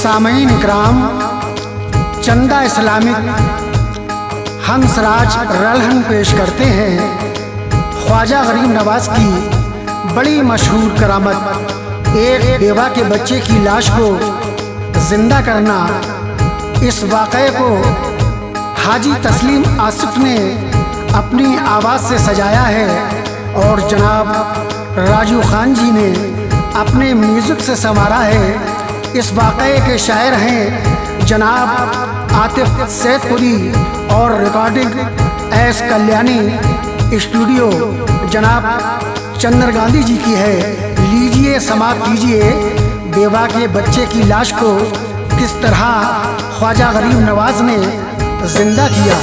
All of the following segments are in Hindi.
सामईन इकराम, चंदा इस्लामिक हंसराज रलहन पेश करते हैं ख्वाजा गरीब नवाज की बड़ी मशहूर करामत, एक बेवा के बच्चे की लाश को जिंदा करना। इस वाक़े को हाजी तस्लीम आसिफ ने अपनी आवाज़ से सजाया है और जनाब राजू खान जी ने अपने म्यूज़िक से संवारा है। इस वाक़े के शायर हैं जनाब आतिफ सैदपुरी और रिकॉर्डिंग एस कल्याणी, स्टूडियो जनाब चंद्र गांधी जी की है। लीजिए समाप्त कीजिए बेवा के बच्चे की लाश को किस तरह ख्वाजा गरीब नवाज ने जिंदा किया।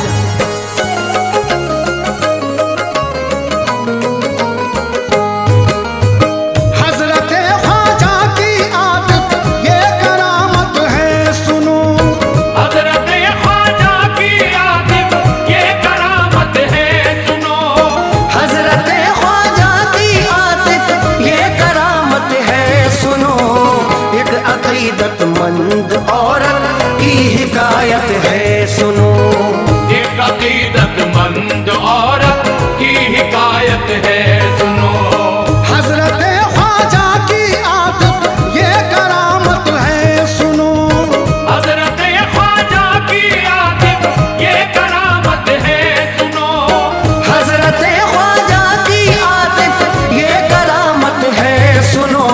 अकीदतमंद औरत की हिकायत है सुनो, एक अकीदतमंद औरत की हिकायत है सुनो। हजरत ख्वाजा की आतिफ ये करामत है सुनो, हजरत ख्वाजा की आतिफ ये करामत है सुनो, हजरत ख्वाजा की आतिफ ये करामत है सुनो।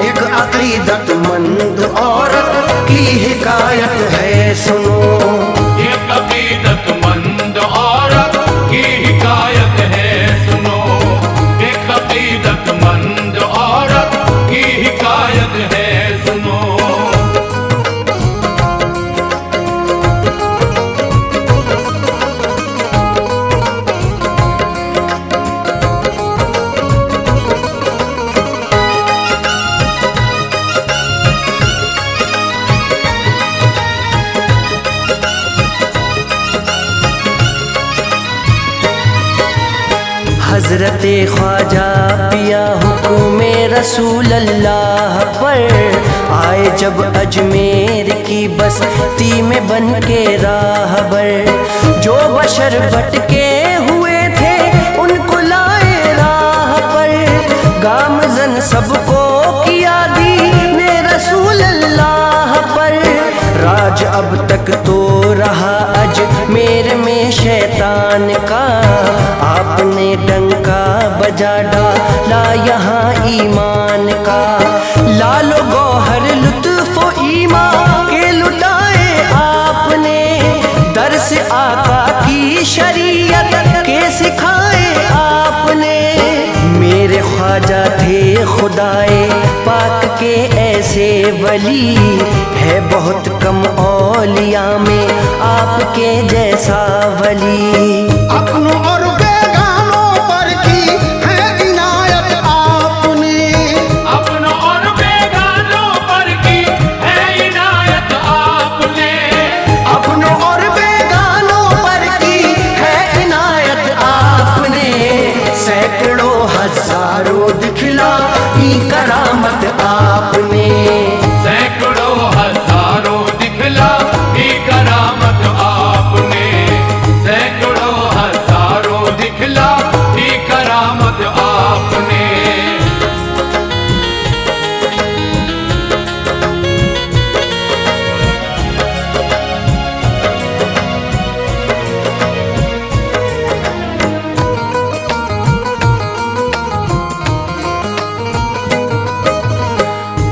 एक अकीदतमंद औरत की हिकायत है सुनो, एक अकीदतमंद औरत की हिकायत है सुनो, एक अकीदतमंद औरत की हिकायत है सुनो। हजरत ख्वाजा पिया हुक्म रसूल अल्लाह पर आए जब अजमेर की बस्ती में बन के राहबर। जो बशर भटके हुए थे उनको लाए राह पर, गामजन सबको किया दीन रसूल अल्लाह पर। राज अब तक तो रहा अजमेर में शैतान का, आपने डंका बजा डाला यहाँ ईमान का। लालो गौहर लुत्फ़ो ईमान के लुटाए आपने, दर्स आका की शरीयत के सिखाए आपने। मेरे ख्वाजा थे खुदाए पाक के ऐसे वली, है बहुत कम औलिया में आपके जैसा वली। अपनों और बेगानों पर की है इनायत आपने, अपनों और बेगानों पर की है इनायत आपने, अपनों और बेगानों पर की है इनायत आपने। सैकड़ों हजारों दिखला की करामत आपने, सैकड़ों हजारों दिखला की करामत आपने, सैकड़ों हजारों दिखला की करामत आपने।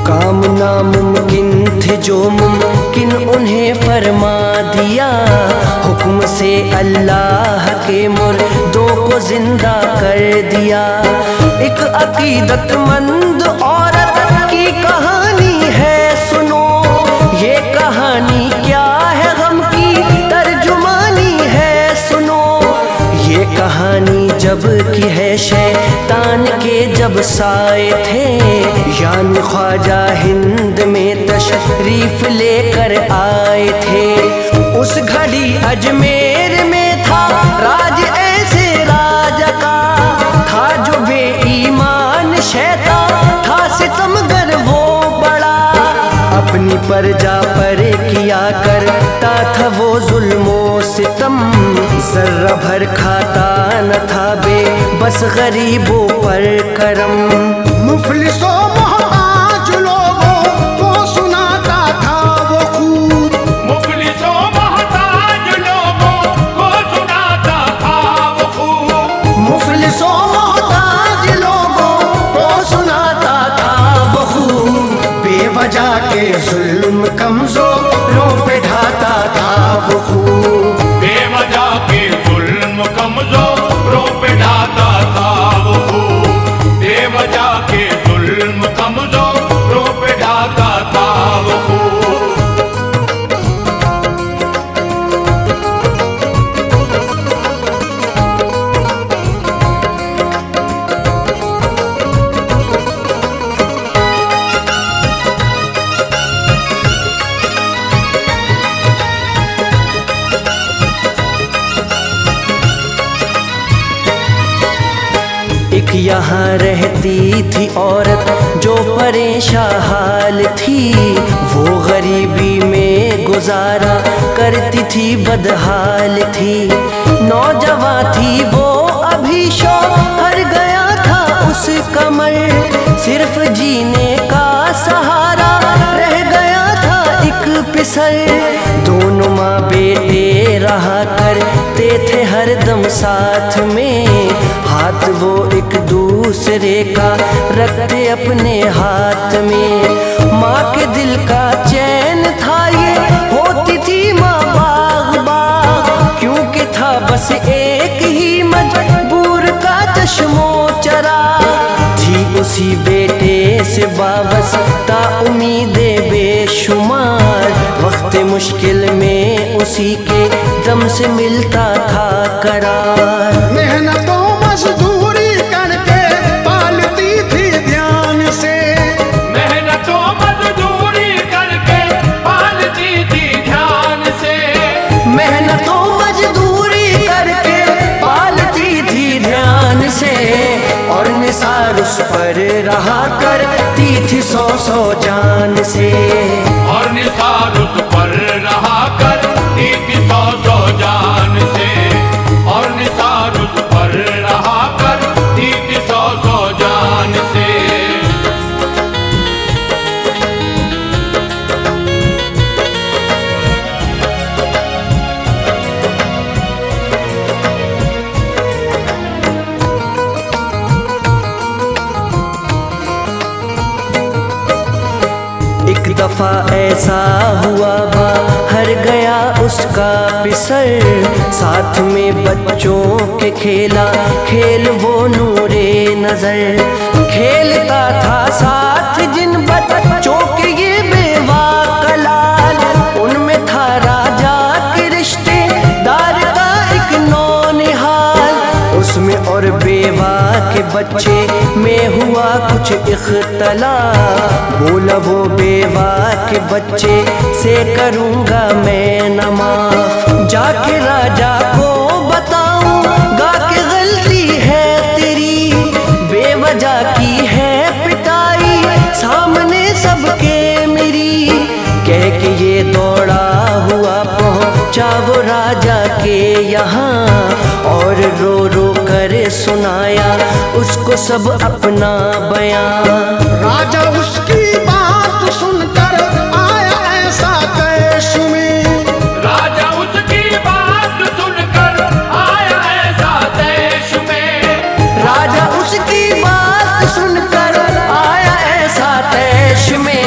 काम नामुमकिन थे जो मुमकिन उन्हें फरमा दिया, हुक्म से अल्लाह के मुर्दों को जिंदा कर दिया। एक अकीदतमंद औरत की कहानी है सुनो, ये कहानी क्या है गम की तर्जुमानी है सुनो। ये कहानी जब की है शैतान के जब साए थे, यानी ख्वाजा हिंद में तशरीफ लेकर आए थे। उस घड़ी अजमेर में था राज ऐसे राजा का, था जो बेईमान शैतान था सितमगर वो बड़ा। अपनी प्रजा था वो जुल्मो सितम, जर्रा भर खाता न था बस गरीबों पर करम। मुफलिसों मोहताज लोगों को सुनाता था वो खूब, मुफलिसों मोहताज लोगों को सुनाता था वो खूब, मुफलिसों मोहताज लोगों को सुनाता था वो खूब। बेवजह के जुल्म कमजोरों पे ढाता था वो खूब, बेवजह के जुल्म कमजोरों पे ढाता था वो खूब, बेवजह के जुल्म कमजोरों पे ढाता था वो खूब। एक यहाँ रहती थी औरत जो परेशान हाल थी, वो गरीबी में गुजारा करती थी, बदहाल थी। नौजवान थी वो अभी शौहर गया था उस कमर, सिर्फ जीने का सहारा रह गया था एक पिसर। दोनों माँ बेटे रहा करते थे हरदम साथ में, हाथ वो एक दूसरे का रखते अपने हाथ में। माँ के दिल का चैन था ये, होती थी माँ बाग बाग, क्योंकि था बस एक ही मजबूर का चश्मो चरा। थी उसी बेटे से वाबस्ता उम्मीदें बेशुमार, वक्त मुश्किल में उसी के दम से मिलता था करार। मेहनतों मजदूरी करके पालती थी ध्यान से, मेहनतों मजदूरी करके पालती थी ध्यान से, मेहनतों मजदूरी करके पालती थी ध्यान से, और निसार उस पर रहा करती थी सौ सौ जान से, और निसार उस पर रहा करती थी सौ सौ जान से, और निसार उस पर रहा करती थी सौ सौ जान से। एक दफा ऐसा हुआ बाहर गया उसका पिसर, साथ में बच्चों के खेला खेल वो नूरे नजर। खेलता था साथ जिन बच्चों के ये बेवा कलाल, उनमें था राजा के रिश्तेदार का एक नौनिहाल। उसमें और बेवा के बच्चे में हुआ कुछ इख्तलाफ, बोला वो बेवा के बच्चे से करूँगा मैं न माफ। जाके राजा को बताऊँगा कि गलती है तेरी, बेवजह की है पिटाई सामने सबके मेरी। कह के ये दौड़ा हुआ पहुँचा वो राजा के यहाँ, और रो रो कर सुनाया उसको सब अपना बयां। राजा उसकी बात सुनकर आया ऐसा कैश में, राजा उसकी बात सुनकर आया ऐसा देश में, राजा उसकी बात सुनकर आया ऐसा देश में।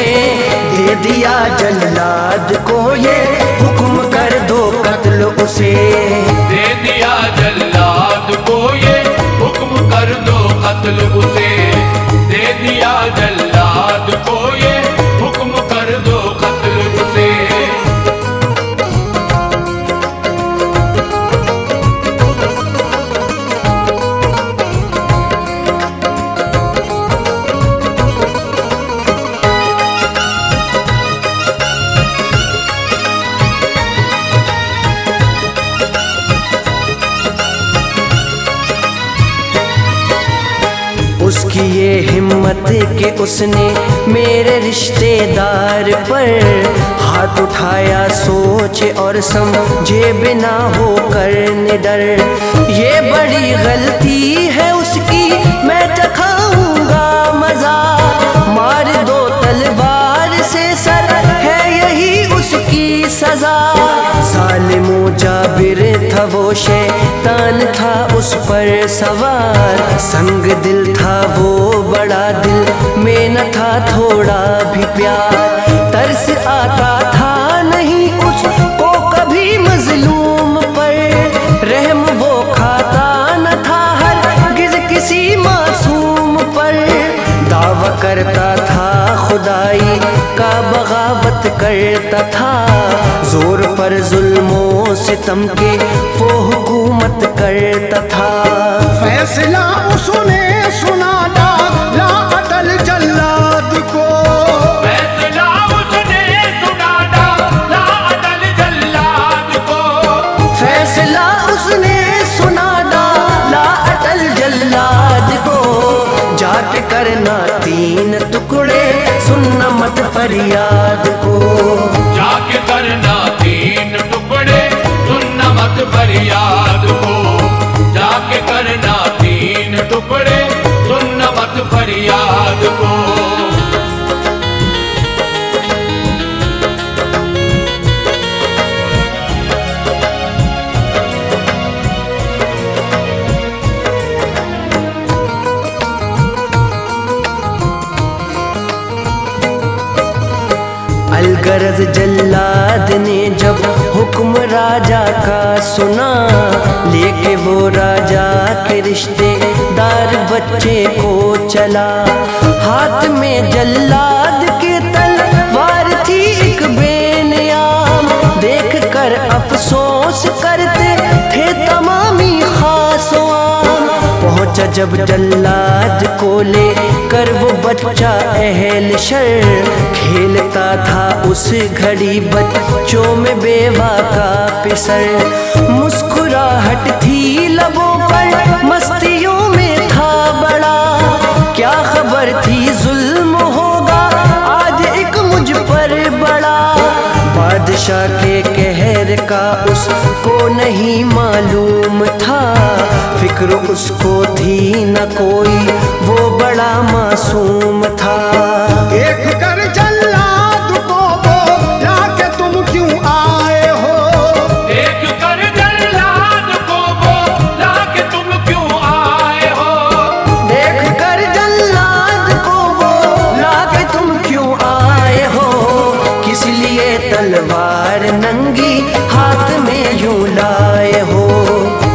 दे दिया जल्लाद को ये हुक्म कर दो कत्ल उसे, दे दिया जल्लाद को ये हुक्म कर दो कत्ल उसे, दे दिया जल्लाद को ये हुक्म कर दो कत्ल उसे। हिम्मत के उसने मेरे रिश्तेदार पर हाथ उठाया, सोचे और समझे बिना होकर निडर। ये बड़ी गलती है उसकी, मैं चखाऊंगा मजा, मार दो तलवार से सर, है यही उसकी सजा। जालिमो जाबिर था वो, शैतान था उस पर सवार, संग दिल था वो बड़ा, दिल में न था थोड़ा भी प्यार। तरस आता था नहीं उसको कभी मजलूम पर, रहम वो खाता न था हरगिज़ किसी मासूम पर। दावा करता था खुदाई का, बगावत करता था, जोर पर जुल्मों सितम के वो हुकूमत करता था। फैसला उसने सुना डाला अटल जल्लाद को, फैसला उसने सुना डाला अटल जल्लाद को, फैसला उसने सुना डाला अटल जल्लाद को। जाके करना 3 टुकड़े, सुनना मत फरियाद को। जाके करना 3 टुकड़े, सुनना मत फरियाद को। जाके करना 3 टुकड़े, सुनना मत फरियाद को। अलगरज जल्लाद ने जब हुक्म राजा का सुना, लेके वो राजा के रिश्तेदार बच्चे को चला। हाथ में जल्लाद के तलवार थी एक बेनियाम, देख कर अफसोस करते थे तमामी खासो आम। पहुंचा जब जल्लाद को ले कर वो बच्चा अहल शर, खेलता था उस घड़ी बच्चों में बेवा का पिसर। मुस्कुराहट थी लबों पर, मस्तियों में था बड़ा, क्या खबर थी जुल्म होगा आज एक मुझ पर बड़ा। बादशाह के कहर का उसको नहीं मालूम था, फिक्र उसको थी न कोई, वो बड़ा मासूम था। देख कर जल्लाद को बोला कि तुम क्यों आए हो, देख कर जल्लाद को बोला कि तुम क्यों आए हो। देख कर जल्लाद को बोला कि तुम क्यों आए हो, किस लिए तलवार नंगी हाथ में यूं लाए हो।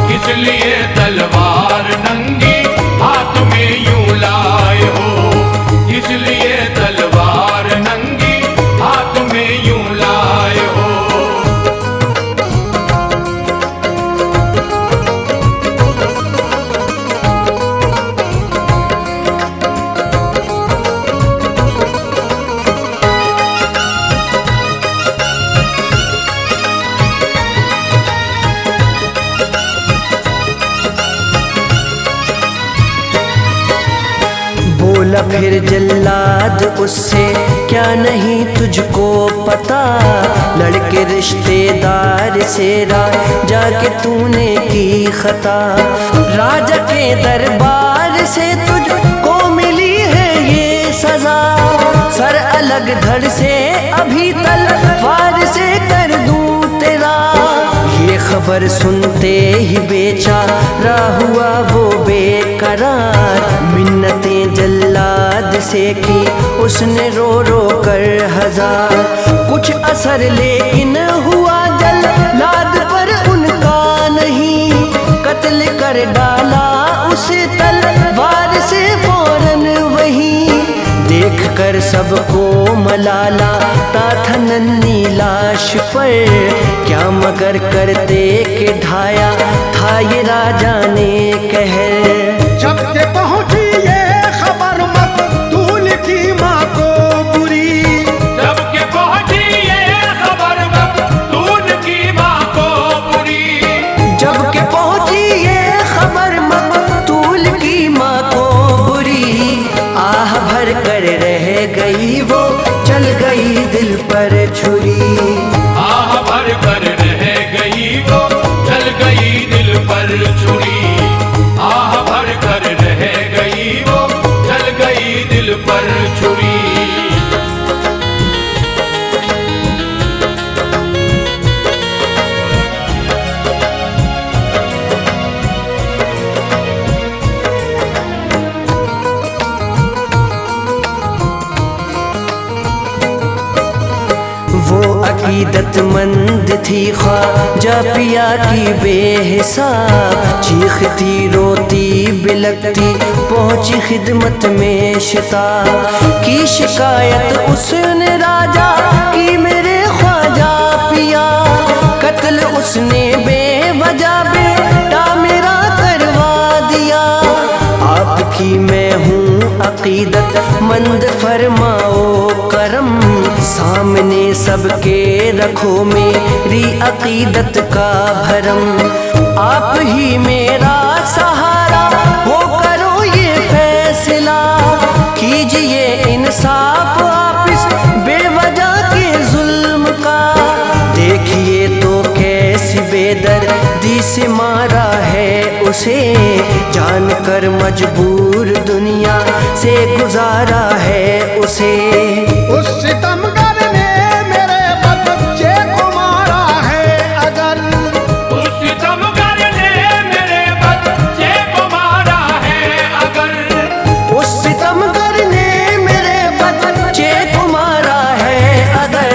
किस लिए तलवार नंगी हाथ में यूं लाए हो। किस लिए तलवार नंगी हाथ में यूं लाए हो। बोला फिर जल्लाद उससे, क्या नहीं तुझको पता, लड़के रिश्तेदार से राजा के तूने की खता। राजा के दरबार से तुझको मिली है ये सजा, सर अलग धड़ से अभी तलवार से कर दूं तेरा। ये खबर सुनते ही बेचारा हुआ वो बेकरार, मिन्नतें जल्लाद से की उसने रो रो कर हजार। कुछ असर लेकिन हुआ जल्लाद पर उनका नहीं, कत्ल कर डाला उसे तलवार से फौरन वहीं। देख कर सबको मलाला था नन्ही लाश पर, क्या मगर करते के ढाया था ये राजा ने कहर। जब के पहुंची ये खबर मकतूल की माँ को बुरी, जब के पहुंची ये खबर मकतूल की माँ को बुरी। जब के पहुंची ये खबर मकतूल की माँ को बुरी, आह पर छुरी, आह भर कर रह गई वो, चल गई दिल पर छुरी। वो अकीदतमंद थी ख्वाजा पिया की बेहिसाब, चीखती रोती बिलकती पहुंची खिदमत में शिताब। की शिकायत उसने राजा की मेरे ख्वाजा पिया, कत्ल उसने बेवजह बेटा मेरा करवा दिया। आपकी मैं हूँ अकीदत मंद फरमाओ करम, सामने सबके रखो मेरी अकीदत का भरम। आप ही मेरा सहारा हो करो ये फैसला, कीजिए इंसाफ आप इस बेवजह के जुल्म का। देखिए तो कैसी बेदर्दी से मारा है उसे, जानकर मजबूर दुनिया से गुजारा है उसे। उस सितमगर ने मेरे बच्चे को मारा है अगर, उस सितमगर ने मेरे बच्चे को मारा है अगर, उस सितमगर ने मेरे बच्चे को मारा है अगर।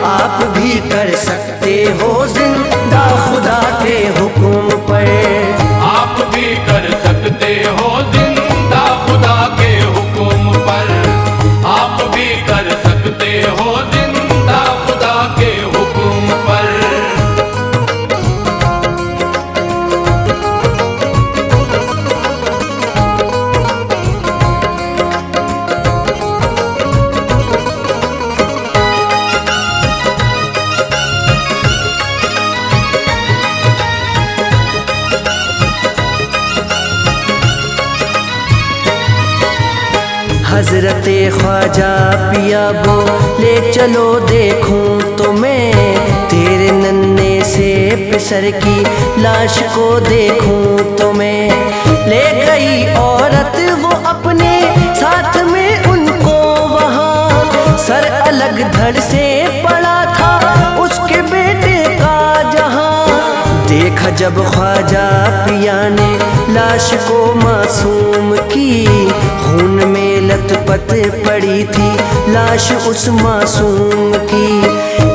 आप भी कर सकते हो जिंदा खुदा के हुक्म पर, आप भी कर सकते हो जिंदा खुदा के हुक्म पर, आप भी कर सकते हो जिंदा खुदा के हुक्म पर। हजरते ख्वाजा पिया बोले चलो देखूं तो मैं, तेरे नन्हे से पिसर की लाश को देखूं तो मैं। ले गई औरत वो अपने साथ में उनको वहाँ, सर अलग धड़ से पड़ा था उसके बेटे का जहाँ। देखा जब ख्वाजा पिया ने लाश को मासूम की, खून में लथपथ पड़ी थी लाश उस मासूम की।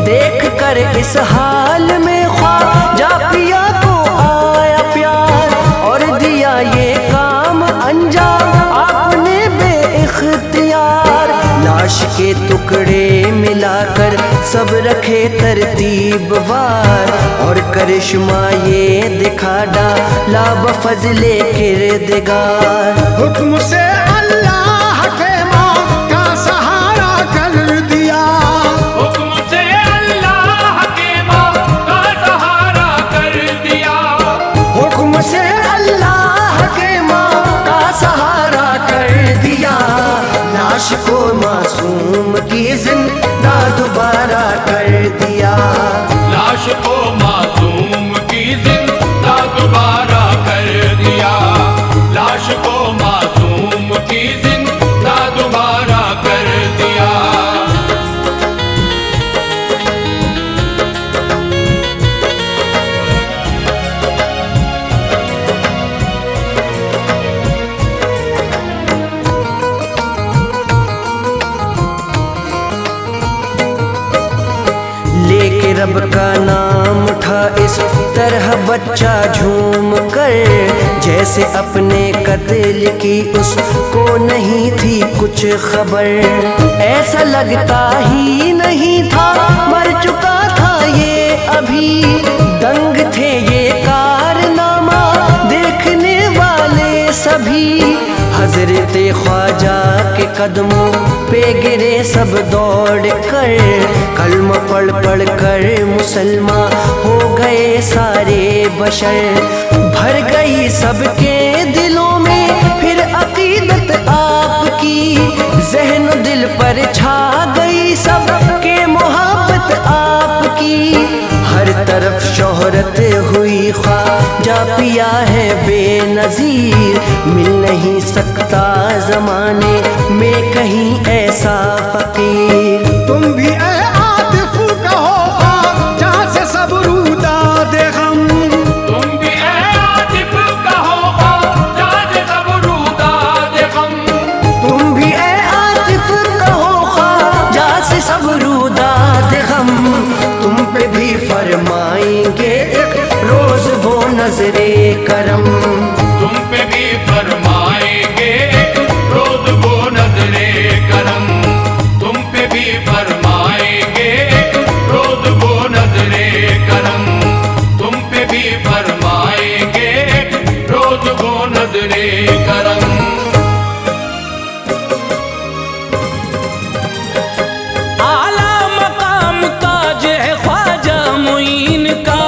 देख कर इस हाल में ख्वाजा पिया को आया प्यार, और दिया ये काम अंजाम आपने बेइख्तियार। लाश के टुकड़े मिलाकर सब रखे तरतीब वार, और करिश्मा ये दिखा डाला बफज़ले किरदगार। हुक्म से अल्लाह के माँ का सहारा कर दिया, हुक्म से अल्लाह के माँ का सहारा कर दिया, हुक्म से अल्लाह के माँ का सहारा कर दिया। लाश को मासूम की जिंदा दोबारा कर दिया। लाश को मासूम की जिंदा दोबारा कर दिया, लाश को मासूम की जिंदा दोबारा कर दिया। लेके रब का नाम उठा इस तरह बच्चा झूम कर, जैसे अपने कत्ल की उसको नहीं थी कुछ खबर। ऐसा लगता ही नहीं था मर चुका था ये अभी, दंग थे ये कारनामा देखने वाले सभी। हजरत ख्वाजा के कदमों पे गिरे सब दौड़ कर, कलमा पढ़ पढ़ कर मुसलमान हो गए सारे बशर। भर गई सबके दिलों में फिर अकीदत आपकी, जहन दिल पर छा गई सबके मोहब्बत आपकी। फकीर। हर तरफ शोहरत हुई ख्वाजा पिया है बेनज़ीर। मिल नहीं सकता ज़माने में कहीं ऐसा फकीर। तुम भी ऐ आतिफ कहो ख्वाजा से सब रूदाद गम। तुम भी ऐ आतिफ कहो ख्वाजा से सब रूदाद गम। तुम भी ऐ आतिफ कहो ख्वाजा से सब रूदाद गम। तुम पे भी फरमाएंगे एक रोज वो नजरे करम। तुम पे भी फरमाएंगे एक रोज वो नजरे करम। तुम पे भी फरमाएंगे एक रोज वो नजरे करम। तुम पे भी फरमाएंगे एक रोज वो नजरे करम। आला मकाम ताज है ख्वाजा मुईन का।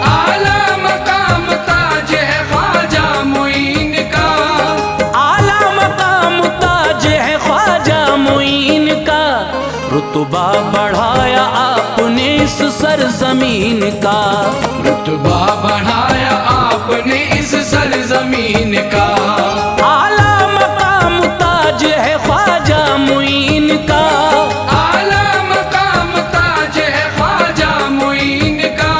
आला मकाम ताज है ख्वाजा मुईन का। आला मकाम ताज है ख्वाजा मुईन का। रुतबा बढ़ाया आपने इस सरजमीन का। रुतबा बढ़ाया आपने इस सरजमीन का। आला मकाम ताज है ख्वाजा मुईन का। आला मकाम ताज है ख्वाजा मुईन का।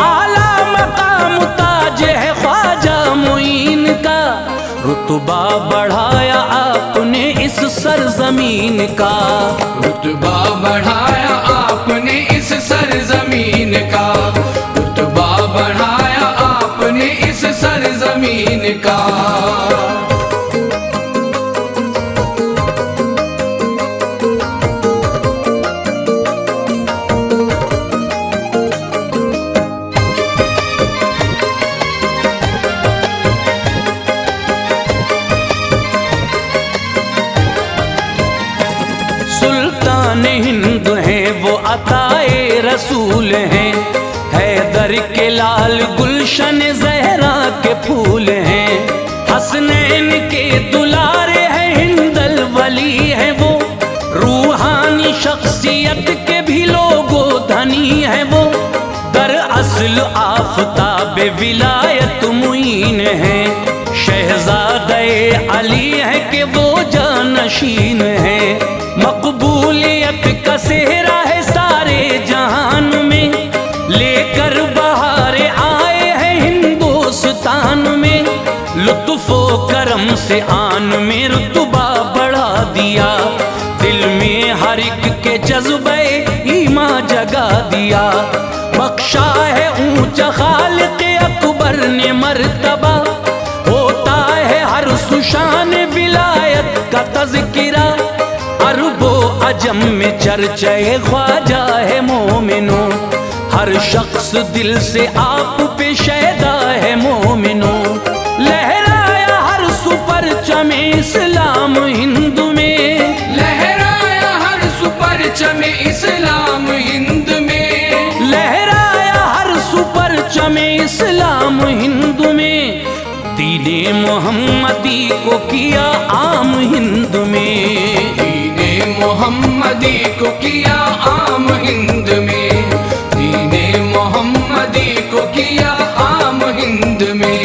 आला मकाम ताज है ख्वाजा मुईन का। रुतबा बढ़ाया आपने इस सरजमीन का। रुतबा बढ़ाया आपने इस सरजमीन का। रुतबा बढ़ाया आपने इस सरजमीन का। सुल्तान हिंद हैं वो अताए रसूल हैं। हैदर के लाल गुलशन जहरा के फूल हैं। हसनैन के दुलारे हैं हिंदल वली हैं वो। रूहानी शख्सियत के भी लोगो धनी हैं वो। दरअसल आफताब विलायत मुईन हैं। शहजादे अली है कि वो जानशीन है। मकबूलियत का सेहरा है सारे जहान में। लेकर बहारे आए हैं हिंदुस्तान में। लुत्फो करम से आन में रुतबा बढ़ा दिया। दिल में हर एक के जज्बे ईमा जगा दिया। बख्शा है ऊंचा खालिक अकबर ने मर्तबा। होता है हर सुशान विलायत का तज़किरा। अरबो अजम में चर्चा ख्वाजा है मोमिनो। हर शख्स दिल से आप पे शैदा है मोमिनो। लहराया हर सुपर चमे इस्लाम हिंद में। लहराया हर सुपर चमे इस्लाम हिंद में। लहराया हर सुपर चमे इस्लाम हिंद में। दीने मोहम्मदी को किया आम हिंद में। दीने मोहम्मदी को किया आम हिंद में। दीने मोहम्मदी को किया आम हिंद में।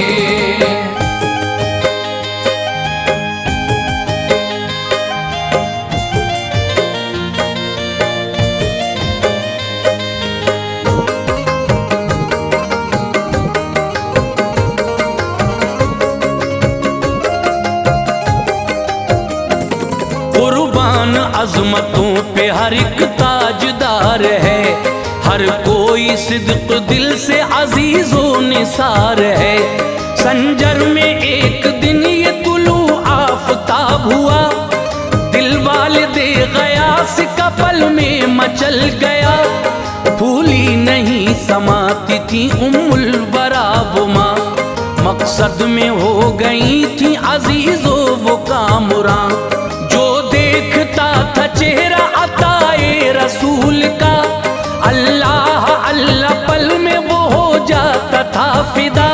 कुर्बान अजमतों पे हर एक ताजदार है। हर कोई सिद्क दिल से अजीजो निसार है। संजर में एक दिन ये तुलू आफताब हुआ। दिल वाले दे गयास का पल में मचल गया। फूली नहीं समाती थी उम्मुल बरा वो माँ। मकसद में हो गई थी अजीजो वो कामुरा। जो देखता था चेहरा अताए रसूल का। अल्लाह अल्लाह पल में वो हो जाता था फिदा।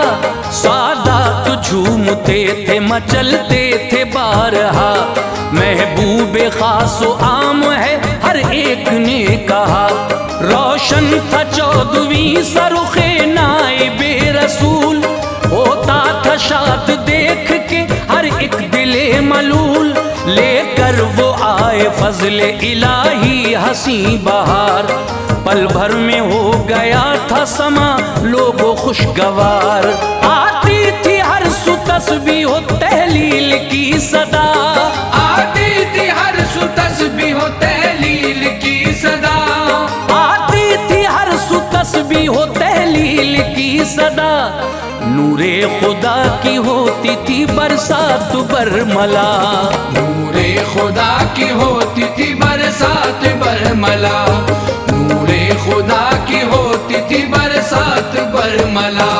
सादात झूमते थे मचलते थे बारहा। महबूब खासो आम है हर एक ने कहा। रोशन था 14वीं सरुखे नाइबे रसूल, होता था शाद देख के हर एक दिले मलूल। लेकर वो आए फजले इलाही हंसी बहार, पल भर में हो गया था समा लोगों खुशगवार। आती थी हर सु तस्बीह हो तहलील की सदा, आती थी हर सु तस्बीह हो तहलील की सदा, आती थी हर सु तस्बीह हो तहलील की सदा। नूरे खुदा की होती थी बरसात बरमला, नूरे खुदा की होती थी बरसात बरमला, नूरे खुदा की होती थी बरसात बरमला।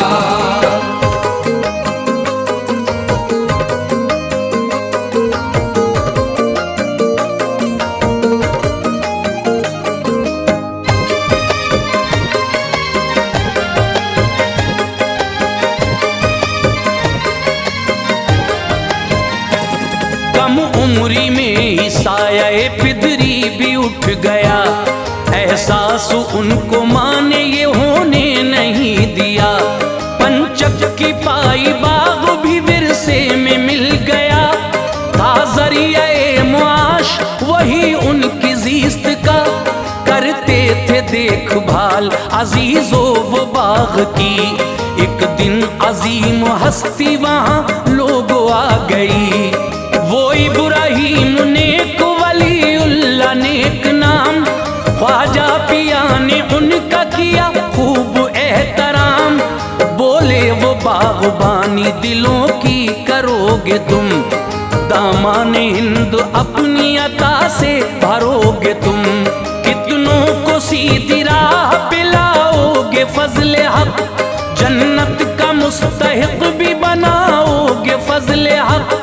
कम उम्री में साये पिदरी भी उठ गया, एहसास उनको माँ ने ये होने नहीं दिया। पंचक की पाई बाग भी विरसे में मिल गया, था ज़रिया मुआश वही उनकी जीस्त का। करते थे देखभाल अजीजो वो बाग की, एक दिन अजीम हस्ती वहाँ लोगो आ गई। वो इब्राहिम नेक वलीउल्लाह नेक नाम, ख्वाजा पिया ने उनका किया खूब एहतराम। बोले वो बागबानी दिलों की करोगे तुम, दामाने हिंद अपनी अता से भरोगे तुम। कितनों को सीधी राह पिलाओगे फजले हक, जन्नत का मुस्तहिक भी बनाओगे फजले हक।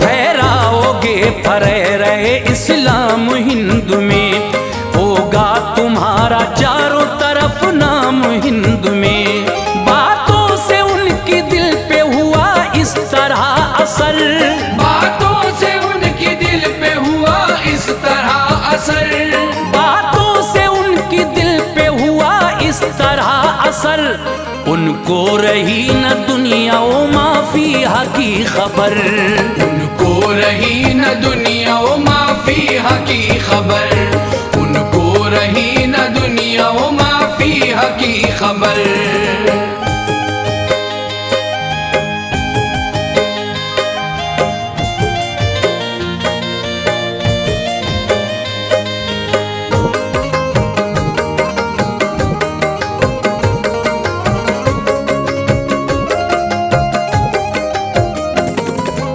फहराओगे फरे रहे इस्लाम हिंद में, होगा तुम्हारा चारों तरफ नाम हिंद में। बातों से उनकी दिल पे हुआ इस तरह असर, बातों से उनकी दिल पे हुआ इस तरह असर, बातों से उनकी दिल पे हुआ इस तरह असर। उनको रही न दुनिया ओ माफिया की खबर, उनको रही न दुनिया ओ माफिया की खबर, उनको रही न दुनिया ओ माफिया की खबर।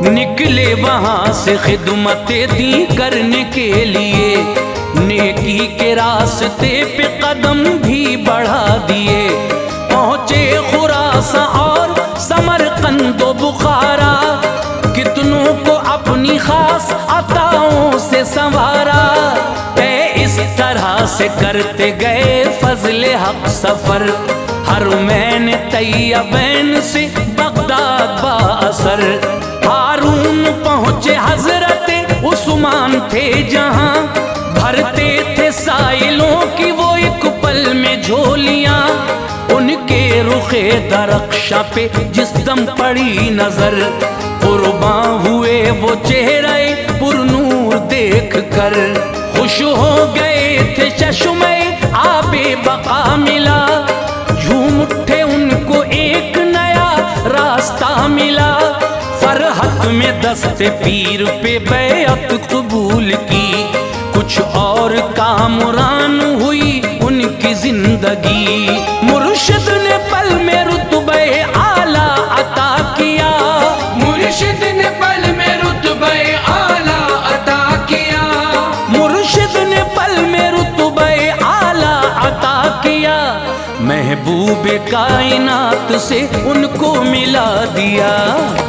निकले वहां से खिदमतें दी करने के लिए, नेकी के रास्ते पे कदम भी बढ़ा दिए। पहुंचे खुरासा और समरकंद व बुखारा, कितनों को अपनी खास अताओं से संवारा। इस तरह से करते गए फजले हक सफर, हर मैंने तैयबैन से बगदाद बाअसर। हारून पहुंचे हजरत उस्मान थे जहां, भरते थे साइलों की वो एक पल में झोलियां। उनके रुखे दरख्शा पे जिस दम पड़ी नजर, कुर्बान हुए वो चेहरे पुरनूर देख कर। खुश हो गए थे चश्मे आबे बका मिला, झूम उठे उनको एक नया रास्ता मिला। फरहत में दस्ते पीर पे बैअत कबूल की, कुछ और कामरान हुई उनकी जिंदगी। मुर्शिद ने पल में रुतबे आला अता किया, मुर्शिद ने पल में रुतबे आला अता किया, मुर्शिद ने पल में रुतबे आला अता किया। महबूब कायनात से उनको मिला दिया,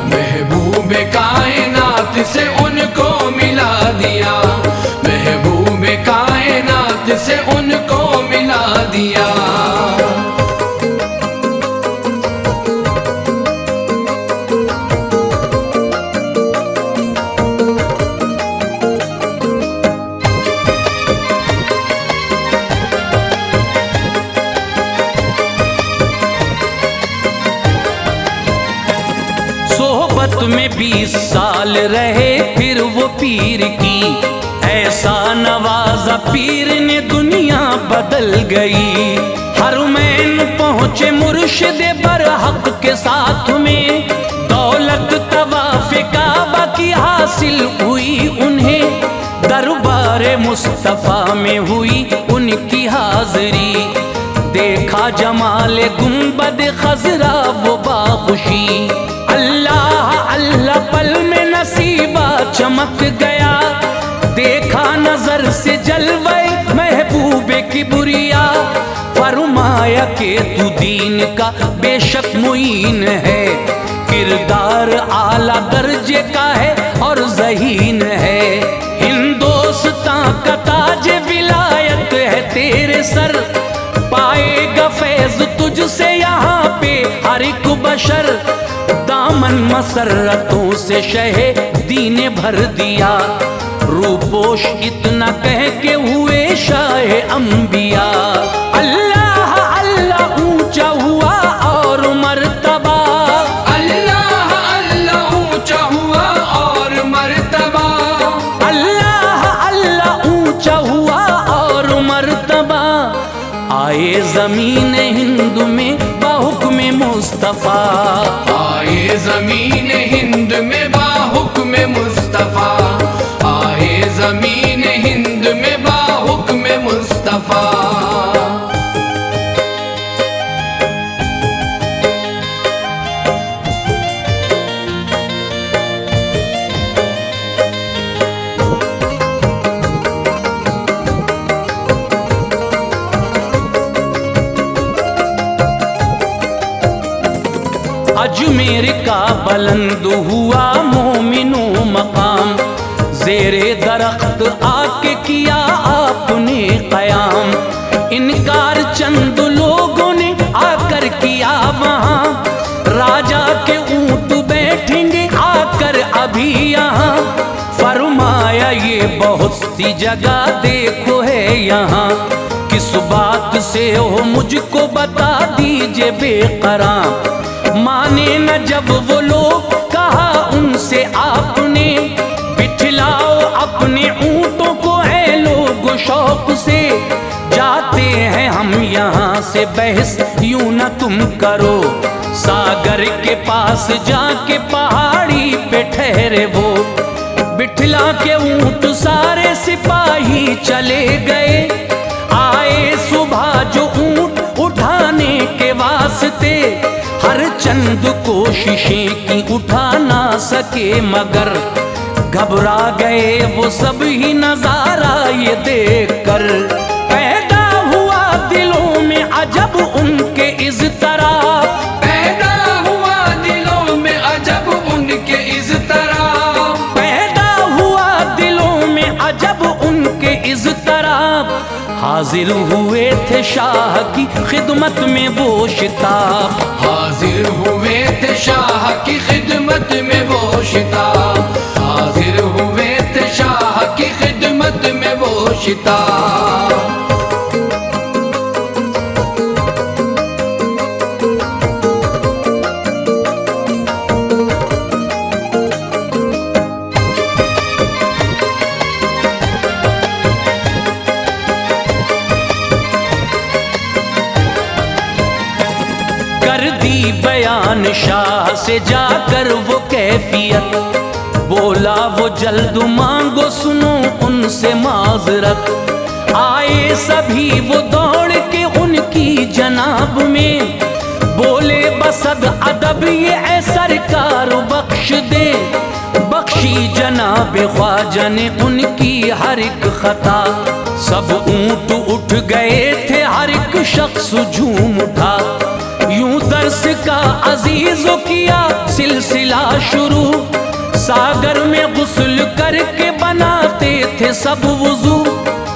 महबूब कायनात से उनको मिला दिया, महबूब कायनात से उनको मिला दिया। सोहबत में 20 साल रहे फिर वो पीर की, ऐसा नवाजा पीर ने दुनिया बदल गई। हरमैन पहुँचे मुर्शिद बरहक के साथ में, दौलत तवाफ़े काबा की हासिल हुई उन्हें। दरबार मुस्तफ़ा में हुई उनकी हाज़री, देखा जमाल गुंबद खजरा वो बाखुशी। अल्लाह अल्लाह पल में नसीबा चमक गया, देखा नजर से जलवे महबूबे की बुरिया। फरमाया कि तू दीन का बेशक मुईन है, किरदार आला दर्जे का है और ज़हीन है। हिंदोस्तां का ताज विलायत है तेरे सर, पाएगा फैज तुझसे यहाँ पे हर एक बशर। दामन मसरतों से शहे दीने भर दिया, रूपोश इतना कह के हुए शाहे अंबिया। अल्लाह अल्लाह ऊंचा हुआ और मर्तबा, अल्लाह अल्लाह ऊंचा हुआ और मर्तबा, अल्लाह अल्लाह ऊंचा हुआ और मर्तबा। आए ज़मीन हिंद में बाहुक्म मुस्तफ़ा, आए ज़मीन हिंद में बाहुक्म मुस्तफ़ा, आए ज़मीन हिंद में बाहुक्म मुस्तफ़ा। अजमेर का बुलंद हुआ मोमिनो मकाम, ज़ेरे दरख्त आके किया आपने क़याम। इनकार चंद लोगों ने आकर किया वहाँ, राजा के ऊँट बैठेंगे आकर अभी यहाँ। फरमाया ये बहुत सी जगह देखो है यहाँ, किस बात से हो मुझको बता दीजिए बेकरार। माने न जब वो लोग कहा उनसे आपने, बिठलाओ अपने ऊँटों को है लोग शौक से। जाते हैं हम यहाँ से बहस यूं न तुम करो, सागर के पास जाके पहाड़ी पे ठहरे वो। बिठला के ऊँट सारे सिपाही चले गए, आए सुबह जो ऊँट उठाने के वास्ते। हर चंद कोशिशें की उठा ना सके मगर, घबरा गए वो सब ही नजारा ये देखकर। पैदा हुआ दिलों में अजब उनके इस तरह, पैदा हुआ दिलों में अजब उनके इस तरह, पैदा हुआ दिलों में अजब उनके इस तरह। हाजिर हुए थे शाह की खिदमत में वो शिताब, हाजिर हुए थे शाह की खिदमत में वो शिताब, हाजिर हुए थे शाह की खिदमत में वो शिताब। बयान शाह से जाकर वो कैफियत, बोला वो जल्द मांगो सुनो उनसे माजरत। आए सभी वो दौड़ के उनकी जनाब में, बोले बसद अदब ये ऐ सरकार बख्श दे। बख्शी जनाब ख्वाजा ने उनकी हर एक खता, सब ऊँट उठ गए थे हर एक शख्स झूम उठा। यूं दर्स का अजीजों किया सिलसिला शुरू, सागर में गुस्ल करके बनाते थे सब वुजू।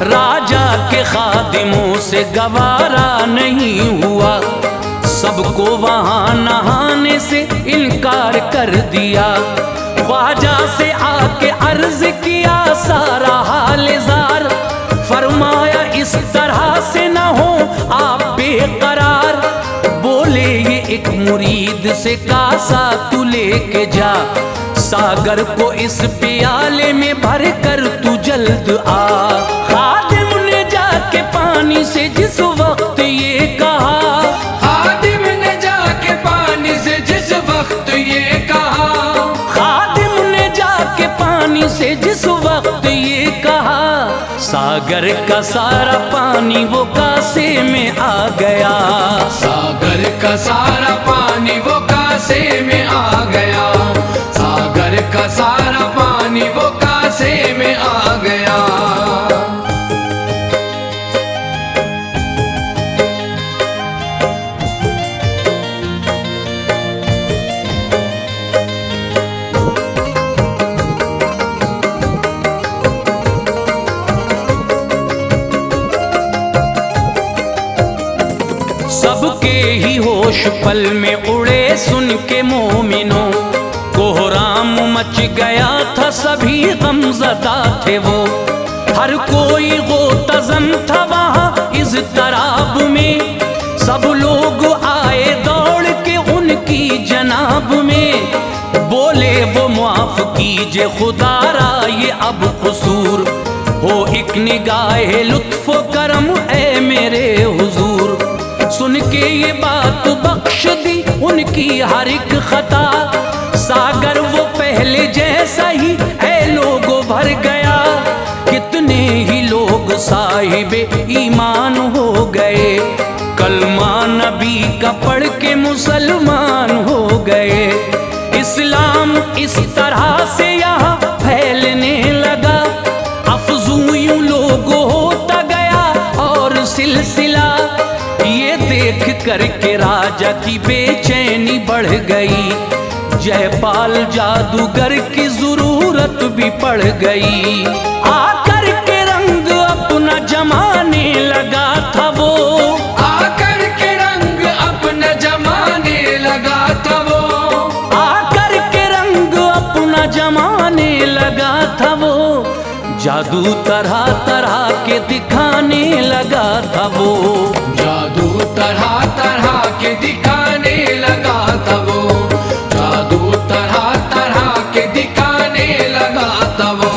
राजा के खादिमों से गवारा नहीं हुआ, सबको वहां नहाने से इनकार कर दिया। ख्वाजा से आके अर्ज किया सारा हाल जार, फरमाया इस तरह से न हो आप बेकरार। बोले ये एक मुरीद से कासा तू लेके जा, सागर को इस प्याले में भर कर तू जल्द आ। खादिम ने जाके पानी से जिस वक्त ये कहा, खादिम ने जाके पानी से जिस वक्त ये कहा, खादिम ने जाके पानी से जिस वक्त ये कहा, सागर का सारा पानी वो कासे में आ गया। सागर का सारा पानी वो कासे में आ गया, सागर का सारा पानी वो कासे में आ गया। सबके ही होश पल में उड़े सुन के मोमिनों, कोहराम मच गया था सभी गमज़दा थे वो। हर कोई गोतज़न था वहाँ इस तराब में, सब लोग आए दौड़ के उनकी जनाब में। बोले वो माफ कीजिए खुदारा ये अब कसूर, हो एक निगाहे लुत्फ़ करम ए मेरे हुजूर। सुन के ये बात बख्श दी उनकी हर एक खता, सागर वो पहले जैसा ही ऐ लोगों भर गया। कितने ही लोग साहिबे ईमान हो गए, कलमा नबी का पढ़ के मुसलमान हो गए। इस्लाम इस तरह से यहाँ फैलने लगा, अफजू यूं लोगों होता गया और सिलसिला। ये देख करके राजा की बेचैनी बढ़ गई, जयपाल जादूगर की जरूरत भी पड़ गई। आकर के रंग अपना जमाने लगा था वो, आकर के रंग अपना जमाने लगा था वो, आकर के रंग अपना जमाने लगा था वो। जादू तरह तरह के दिखाने लगा था वो, जादू तरह तरह के दिखाने लगा था वो, जादू तरह तरह के दिखाने लगा था वो।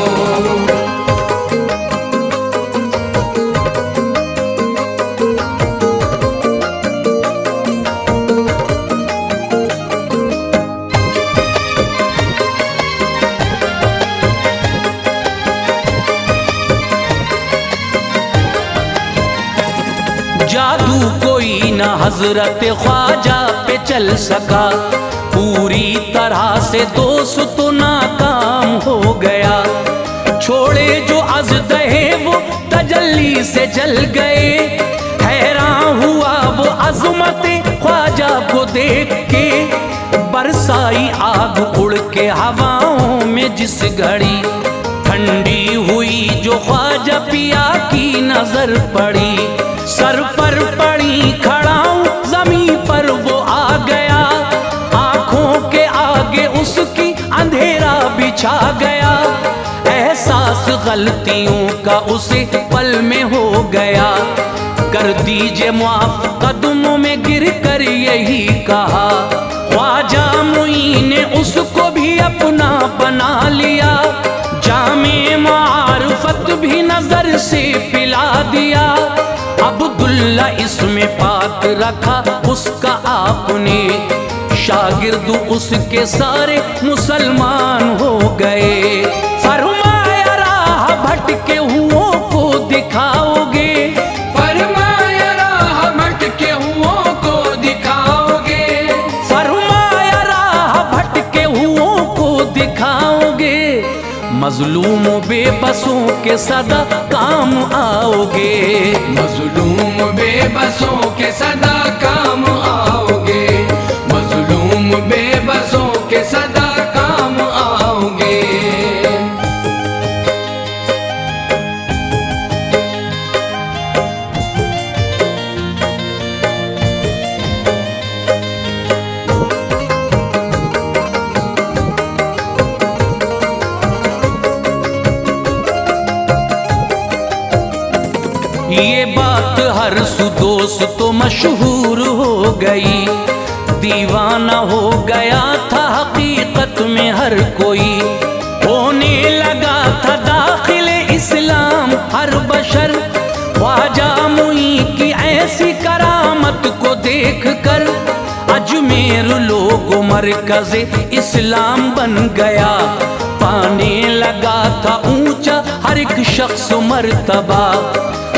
जादू कोई न हजरत ख्वाजा पे चल सका, पूरी तरह से दोस्त तो नाकाम हो गया। छोड़े जो अज़दहे वो तजल्ली से जल गए, हैरान हुआ वो अज़मते ख्वाजा को देख के। बरसाई आग उड़ के हवाओं में जिस घड़ी, ठंडी हुई जो ख्वाजा पिया की नजर पड़ी। सर पर पड़ी खड़ाऊं जमीन पर वो आ गया, आंखों के आगे उसकी अंधेरा बिछा गया। एहसास गलतियों का उसे पल में हो गया, कर दीजिए माफ कदमों में गिर कर यही कहा। ख्वाजा मुईन ने उसको भी अपना बना लिया, जामे मारुफत भी नजर से पिला दिया। अब्दुल्ला इसमें पाक रखा उसका आपने, शागिर्द उसके सारे मुसलमान हो गए। फरमाया राह भटके हुओं को दिखाओगे, फरमाया राह भटके हुओं को दिखाओगे, फरमाया राह भटके हुओं को दिखाओगे। मजलूम बेबसों के सदा काम आओगे, मजलूम बेबसों के सदा काम आओगे, मजलूम बेबसों के सदा काम आओगे। ये बात हर सुदोस तो मशहूर हो गई, दीवाना हो गया था हकीकत में हर कोई, होने लगा था दाखिले इस्लाम हर बशर। ख्वाजा मुई की ऐसी करामत को देख कर अजमेर लोग मरकज़े इस्लाम बन गया। पाने लगा था ऊंचा हर एक शख्स मर्तबा,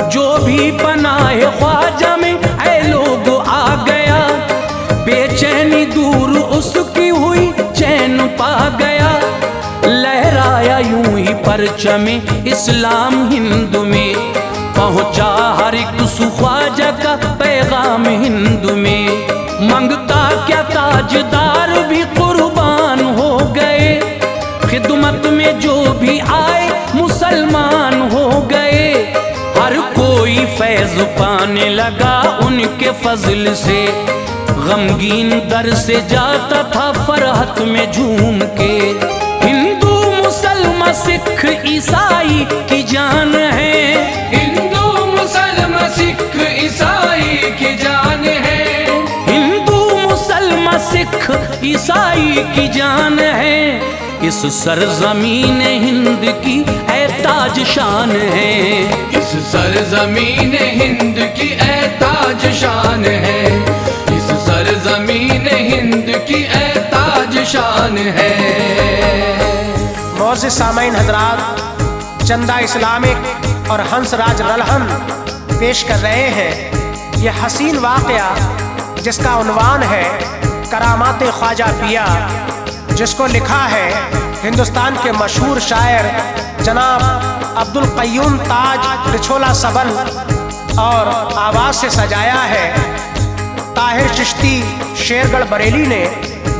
जो भी पनाहे ख्वाजा में ऐ लोग आ गया। बेचैनी दूर उसकी हुई चैन पा गया, लहराया यूं ही परचमे इस्लाम हिंद में, पहुंचा हर एक ख्वाजा का पैगाम हिंद में। मंगता क्या ताजदार भी कुर्बान हो गए, खिदमत में जो भी आए मुसलमान हो गए। हर कोई फैज पाने लगा उनके फजल से, गमगीन दर से जाता था फरहत में झूम के। हिंदू मुसलमान सिख ईसाई की जान है, हिंदू मुसलमान सिख ईसाई की जान है, हिंदू मुसलमान सिख ईसाई की जान है। इस सरजमीन हिंद की ऐ ताज शान है, इस सरजमीन हिंद की ऐ ताज शान है, इस सरजमीन हिंद की ऐ ताज शान है। मौज़ सामाइन हजरात, चंदा इस्लामिक और हंसराज रलहन पेश कर रहे हैं ये हसीन वाक़या जिसका उन्वान है करामात ख्वाजा पिया, जिसको लिखा है हिंदुस्तान के मशहूर शायर जनाब अब्दुल क़य्यूम ताज रिछोला सबल, और आवाज़ से सजाया है ताहिर चिश्ती शेरगढ़ बरेली ने।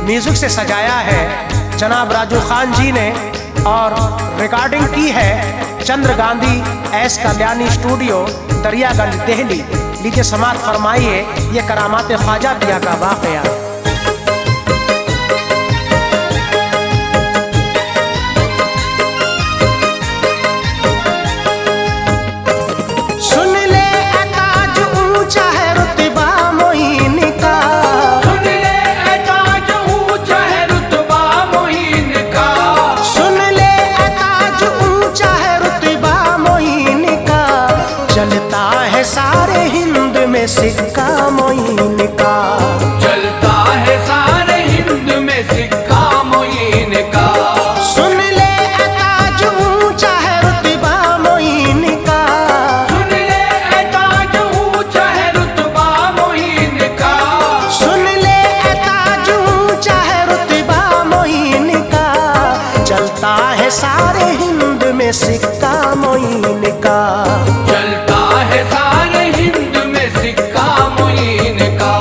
म्यूज़िक से सजाया है जनाब राजू खान जी ने, और रिकॉर्डिंग की है चंद्र गांधी एस कल्याणी स्टूडियो दरियागंज दिल्ली। लीजिए समात फरमाइए ये करामात ख्वाजा पिया का वाक़या। सुन ले ताज ऊंचा है रुतबा मोइन का, सुन ले ताज ऊंचा है रुतबा मोइन का, सुन ले ताज ऊंचा है रुतबा मोइन का, चलता है सारे हिंद में सिक्का मोइन का, चलता है सारे हिंद में सिक्का मोइन का। सुन ले ताज ऊंचा है रुतबा मोइन का, सुन ले ताज ऊंचा है रुतबा मोइन का, सुन ले ताज ऊंचा है रुतबा मोइन का, चलता है सारे हिंद में सिक्का मोइन का। चलता है सारे हिंद में सिक्का मोइन का,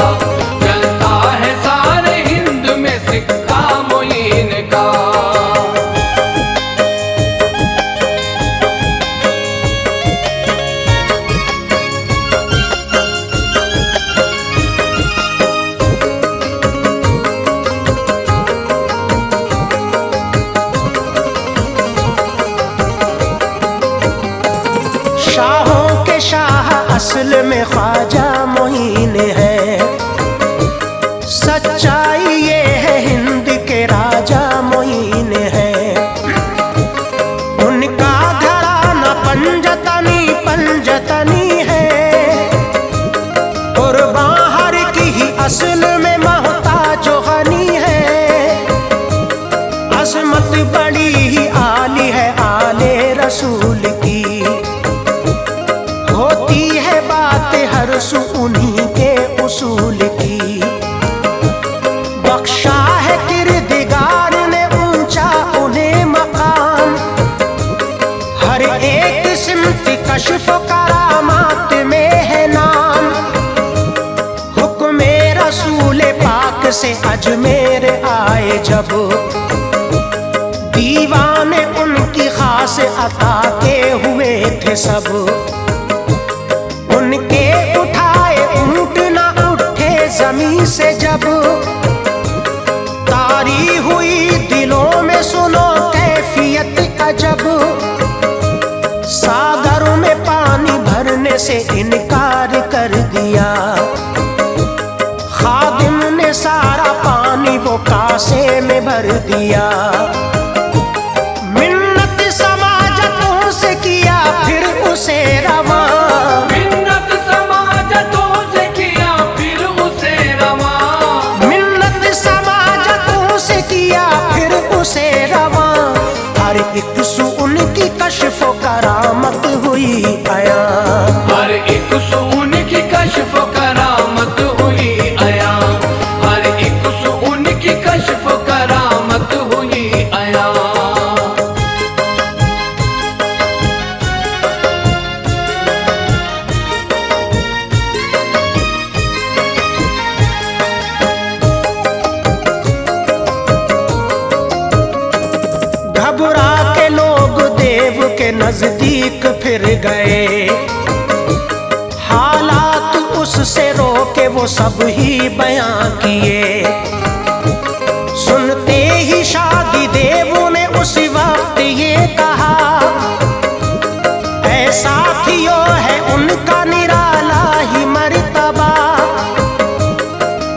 चलता है सारे हिंद में सिक्का मोइन का। शाहों के शाह असल में ख्वाजा मोइन है, सच्चाई ये है हिंद के राजा मोइन है। उनका घराना पंजतनी पंजतनी है, और बाहर की ही असल में मोहताज गनी है। अजमत बड़ी ही आली है आले रसूल की, होती है बात हर सू उन्हीं के उसूल की। बख्शा है किरदिगार ने ऊंचा उन्हें मकाम, हर एक सिमत कश्फ करामात में है नाम। हुक्म रसूल पाक से अजमेर आए जब, दीवाने उनकी खास अता के हुए थे सब। उनके उठाए ऊंट ना उठे जमीन से जब, तारी हुई दिलों में सुनो कैफियत अजब। सागर में पानी भरने से इनकार कर दिया, खादिम ने सारा कांसे में भर दिया। मिन्नत समाजतों से किया फिर उसे रवा, मिन्नत समाजतों से किया फिर उसे रवा, मिन्नत समाजतों से किया फिर उसे रवा। हर एक सुन की कश्फ करामत हुई आया, हर एक सुन की कश्फ करामत हुई आया, हर एक सुन की कश्फ करामत हुई आया। घबरा के लोग देव के नजदीक फिर गए, हालात उससे रोके वो सब ही बयां किए। सुनते ही शादी देवों ने उसी वक्त ये कहा, ऐसा थियो है उनका निराला ही मर्तबा,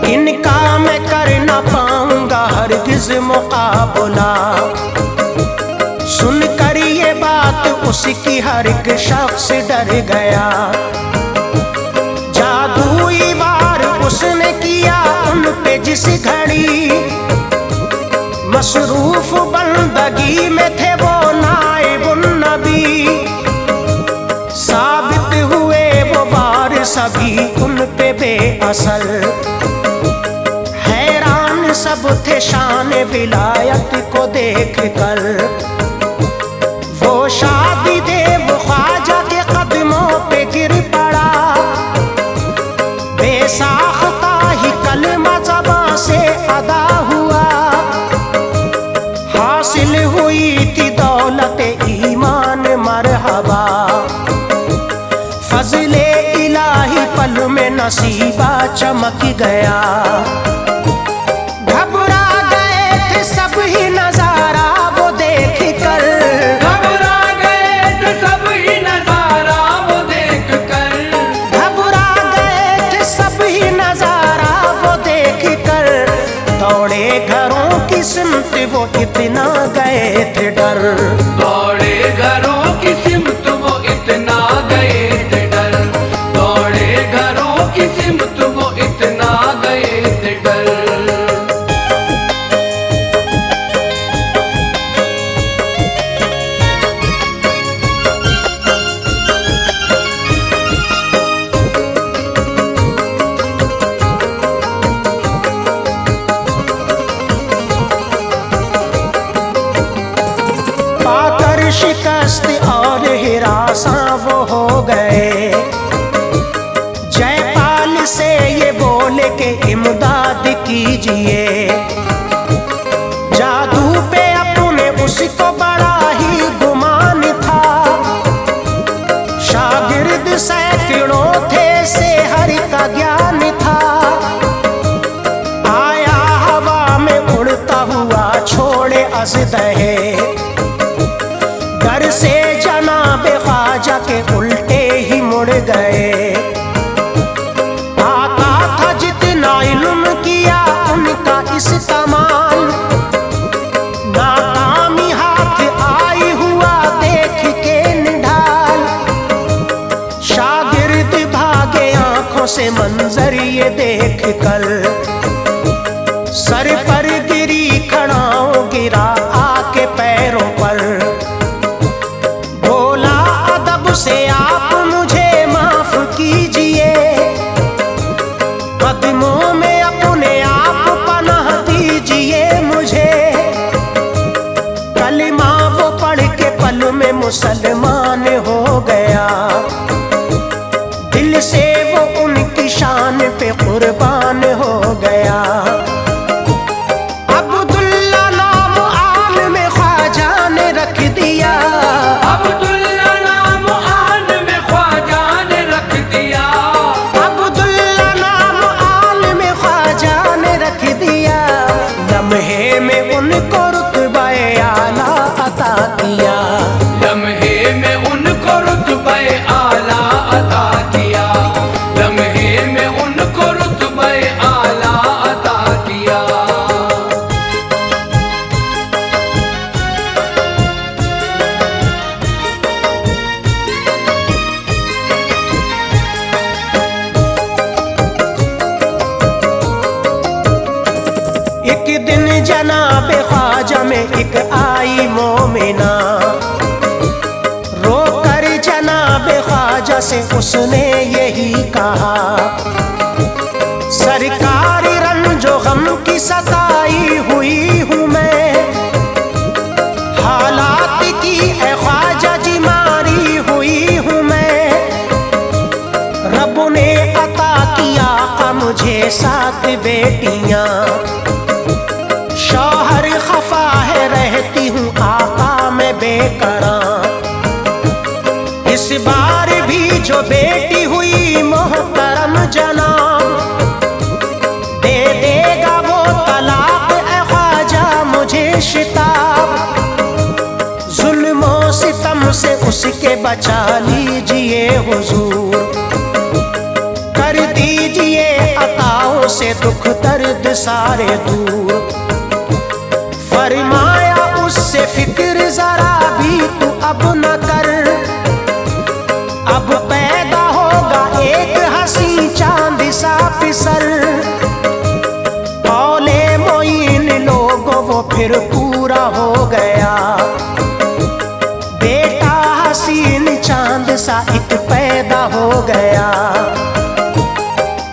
इनका मैं कर न पाऊंगा हरगिज मुकाबला। सुनकर ये बात उसकी हर एक शख्स डर गया, जादुई वार उसने किया उन पे जिस घड़ी, मसरूफ बंदगी में थे वो नाइबुन नबी। साबित हुए वो वार सभी उन पे बेअसर, हैरान सब थे शान विलायत को देख कर। वो शादी देव ख्वाजा के कदमों पे गिर पड़ा, बेसाख्ता ही कलमा ज़बां से अदा हुआ। हासिल हुई थी दौलत ईमान मरहबा, फजले इलाही पल में नसीबा चमक गया। घबरा गए थे सब ही नजारा वो देख कर, घबरा गए थे सब ही नजारा वो देख कर, घबरा गए थे सब ही नजारा वो देख कर। दौड़े घरों की सिमत वो इतना गए थे डर, दौड़े घरों की सिमत वो इतना गए थे डर, दौड़े घरों की सिमत वो इतना गए थे डर। पाकर शिकस्त और हिरासा वो हो गए। जयपाल से ये बोले कि इमदाद कीजिए, जादू पे अपने उसको बड़ा ही गुमान था। शागिर्द सैकड़ों थे से हर का ज्ञान था। आया हवा में उड़ता हुआ छोड़े अज़दहे, घर से जनाबे ख्वाजा के उल्टे ही मुड़ गए। आता था जितना इल्म किया उनका इस्तेमाल, नाकामी हाथ आई हुआ देख के निढाल। शागिर्द भागे आंखों से मंजर ये देख कर, सर पर गिरी खड़ाओं गिरा आके पैरों पर। बोला अदब से आप मुझे माफ कीजिए, कदमों में अपने आप पनाह दीजिए मुझे। कलिमा वो पढ़ के पल में मुसलमान हो गया, दिल से वो उनकी शान पे कुर्बान हो गया। अब्दुल्ला नाम आल में ख्वाजा ने रख दिया, अब्दुल्ला नाम आल में ख्वाजा ने रख दिया, अब्दुल्ला नाम आल में ख्वाजा ने रख दिया। लम्हे में उनको रुतबे आला अता किया, लम्हे में उनको रुतबे आला अता किया, लम्हे में उनको रुतबे आला अता किया। एक आई मोमिना, रोकर जनाब ख्वाजा से उसने यही कहा, सरकारी रंजो गम की सताई हुई हूँ मैं, हालात की ए ख्वाजा जी मारी हुई हूँ मैं। रब ने अता किया का मुझे 7 बेटियां, शौहर खफा है रहती हूँ आका मैं बेकरां। इस बार भी जो बेटी हुई मोहतरम जनाब, दे देगा वो तलाक ए ख्वाजा मुझे शिताब। जुल्मों सितम से उसके बचा लीजिए हुजूर, कर दीजिए अताओं से दुख दर्द सारे दूर। फरमाया उससे फिक्र जरा भी तू अब न कर, अब पैदा होगा एक हंसी चांद सा पिसर। औले मोइन लोगों वो फिर पूरा हो गया, बेटा हसीन चांद सा एक पैदा हो गया।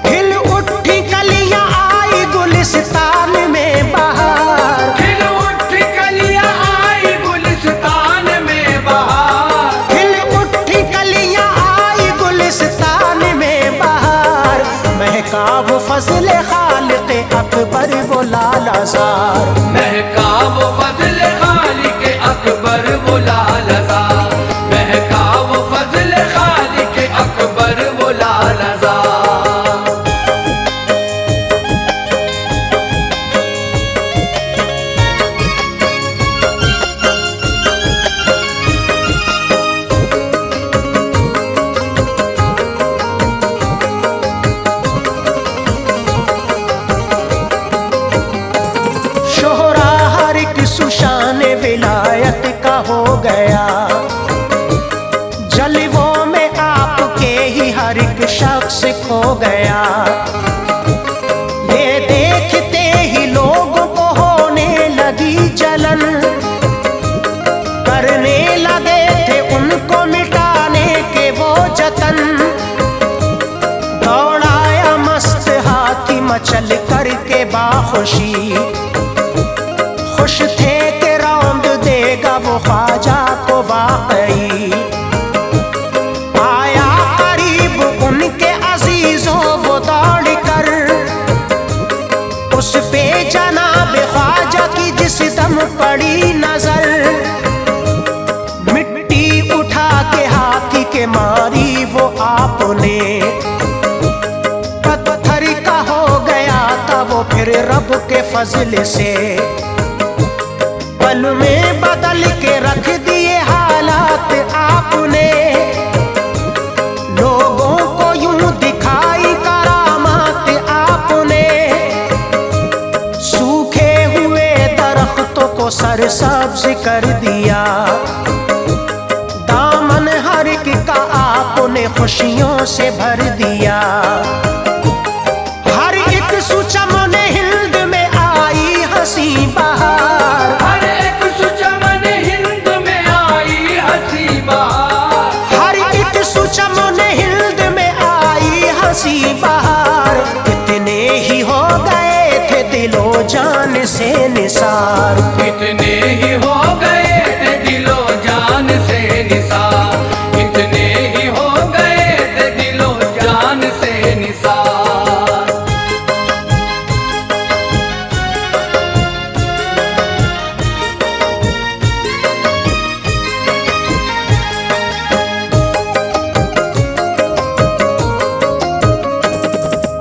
खिल उठी कलियां आई गुलिस्तान में बहार, खिल उठी कलियां आई गुलिस्तान में बहार, खिल उठी कलियां आई गुलिस्तान में बहार। महका वो फजल खालिक अकबर वो लालाज़ार, महका वो फजल खालिक अकबर वो लालाज़ार, महका वो फजल खालिक अकबर वो लालाज़ार। शोहरा हर एक सुशान विलायत का हो गया, जलवों में आपके ही हर एक शख्स खो गया। ये देखते ही लोगों को होने लगी जलन, करने लगे थे उनको मिटाने के वो जतन। दौड़ाया मस्त हाथी मचल करके बाखुशी, खुश थे कि रौंद देगा वो ख्वाजा को वाकई। आया करीब उनके अजीजों वो दौड़ कर, उस पे जनाब ख्वाजा की जिस दम पड़ी नजर। मिट्टी उठा के हाथी के मारी वो आपने, पत्थर का हो गया था वो फिर रब के फजल से। पल में बदल के रख दिए हालात आपने, लोगों को यूं दिखाई करामात आपने। सूखे हुए दरख्तों को सरसब्ज कर दिया, दामन हर एक का आपने खुशियों से भर दिया। हर एक सुचमन हिंद में आई हंसी बहार, हर एक सुचमन हिंद में आई हंसी बहार, हर एक सुचमन हिंद में आई हंसी बहार। कितने ही हो गए थे दिलो जान से निसार, कितने ही हो गए थे दिलो जान से निसार, कितने ही हो गए थे दिलो जान से निसार।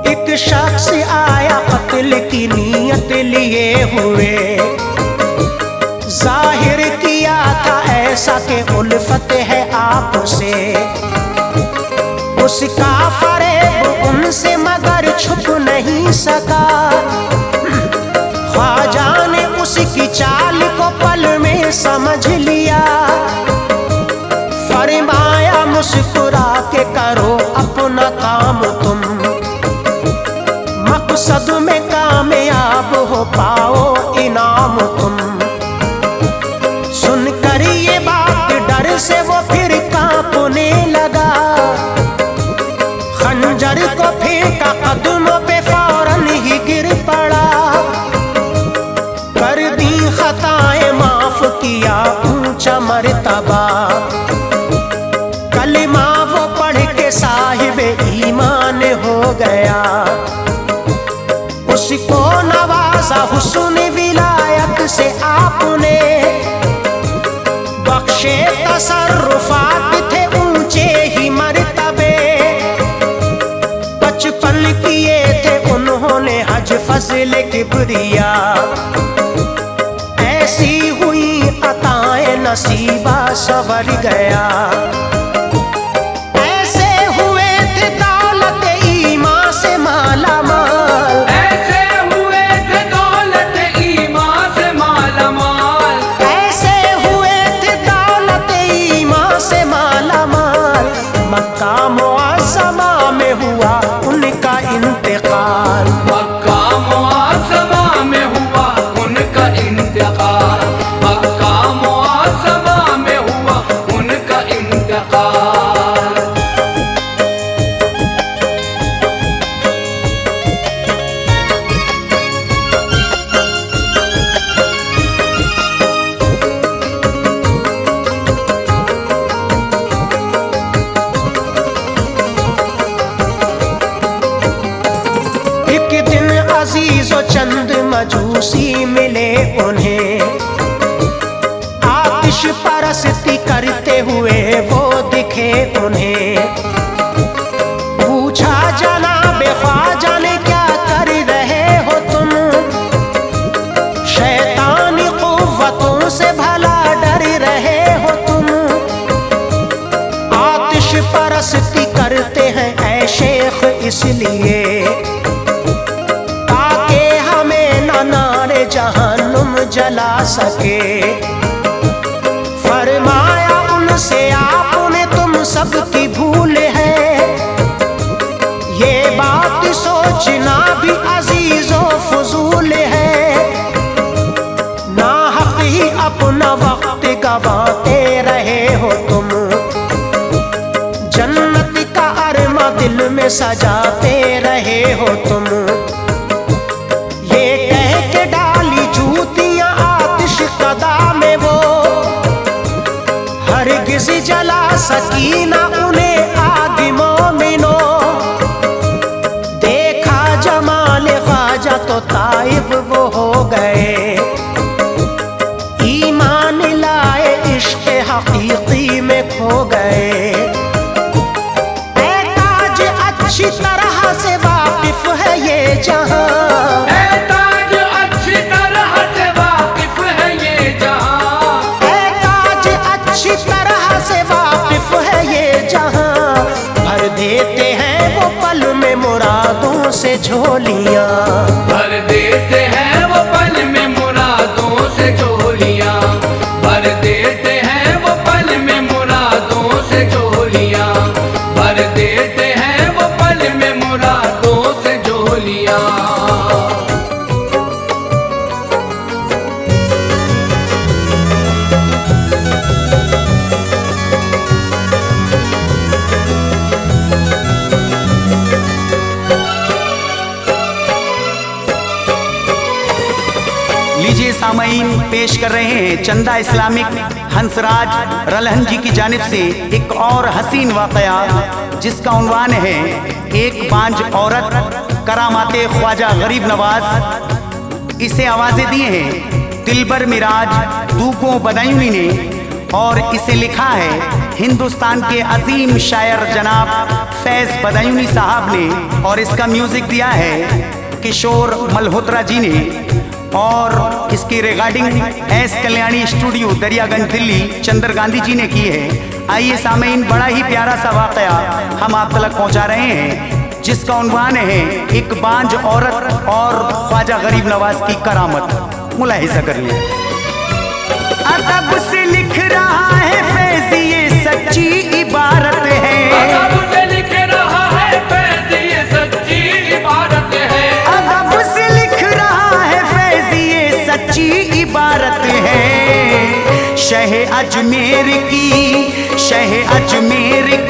एक शख्स आया कत्ल की नीयत लिए हुए, जाहिर किया था ऐसा कि उल्फत है आपसे। उसका फरेब उनसे मगर छुप नहीं सका, ख्वाजा ने उसकी चाल को पल में समझ लिया। फरमाया मुस्कुरा के करो अपना काम तुम, मकसद में कामयाब हो पाओ इनाम तुम। डर से वो फिर कांपने लगा। खंजर को फेंका कदमों पे फौरन ही गिर पड़ा। कर दी खताएं माफ किया ऊंचा मर्तबा। कलिमा वो पढ़ के साहिब ईमान हो गया। उसको नवाजा हुस्न विलायत से आपने। बख्शे तसर्रुफात थे ऊंचे ही मर्तबे। 55 किए थे उन्होंने हज फज़ल किबरिया। ऐसी हुई अताएं नसीबा सवर गया। ऐसे हुए थे दौलत ईमान से माला माल। ऐसे हुए थे दौलत ईमान से माला माल। ऐसे हुए थे दौलत ईमान से माला माल। मक्का मुअज़्ज़मा में हुआ उनका इंतकाल। मक्का मुअज़्ज़मा में हुआ उनका इंतकाल। मक्का मुअज़्ज़मा में हुआ उनका इंतकाल। एक दिन अजीजो चंद मजूसी मिले उन्हें। आतिश परस्ती करते हुए वो दिखे उन्हें। पूछा जनाब ख्वाजा ने क्या कर रहे हो तुम। शैतानी कुव्वतों से भला डर रहे हो तुम। आतिश परस्ती करते हैं ऐ शेख इसलिए ताकि हमें न नारे जहन्नुम जला सके। फरमाया उनसे आपने तुम सबकी भूल है। ये बात सोचना भी अजीजो फजूल है। ना हक ही अपना वक्त गवाते रहे हो तुम। जन्नत का अरमा दिल में सजाते रहे हो तुम। ये कह के डाली जूतियां आतिश कदा में वो। हरगिज़ जला सकी ना उन्हें आग मोमिनो। देखा जमाल ख्वाजा तो ताइब वो हो गए। ईमान लाए इश्क़ हकीकी में खो गए। ऐ ताज अच्छी तरह से वाकिफ है ये जहां। ऐ ताज अच्छी तरह से वाकिफ है ये जहां। ऐ ताज अच्छी तरह से वाकिफ है ये जहां। भर देते हैं वो पल में मुरादों से झोलियां। भर देते हैं वो पल में मुरादों से झोलियां। भर देते हैं वो पल में मुरादों से झोलियां। भर देते हैं वो पल में मुरादों से झोलियां। लीजिए सामईन, पेश कर रहे हैं चंदा इस्लामिक हंसराज रलहन जी की जानिब से एक और हसीन वाकया जिसका उन्वान है एक बांझ औरत करामाते ख्वाजा गरीब नवाज। इसे आवाजें दी हैं दिलबर मिराज दूको बदायूनी ने और इसे लिखा है हिंदुस्तान के अजीम शायर जनाब फैज बदायूनी साहब ने और इसका म्यूजिक दिया है किशोर मल्होत्रा जी ने और इसकी recording S Kalyani studio Daryaganj Delhi Chandra Gandhi ji ने की है। आइए सामईन, बड़ा ही प्यारा सा वाकया हम आप तक पहुंचा रहे हैं जिसका उन्वान है एक बांझ औरत और ख्वाजा गरीब नवाज की करामत। मुलाहिजा करिए। अदब से लिख रहा है फैज ये सच्ची इबारत है। अदब से लिख रहा है फैज ये सच्ची इबारत है। अदब से लिख रहा है फैज ये सच्ची इबारत है। शह अजमेर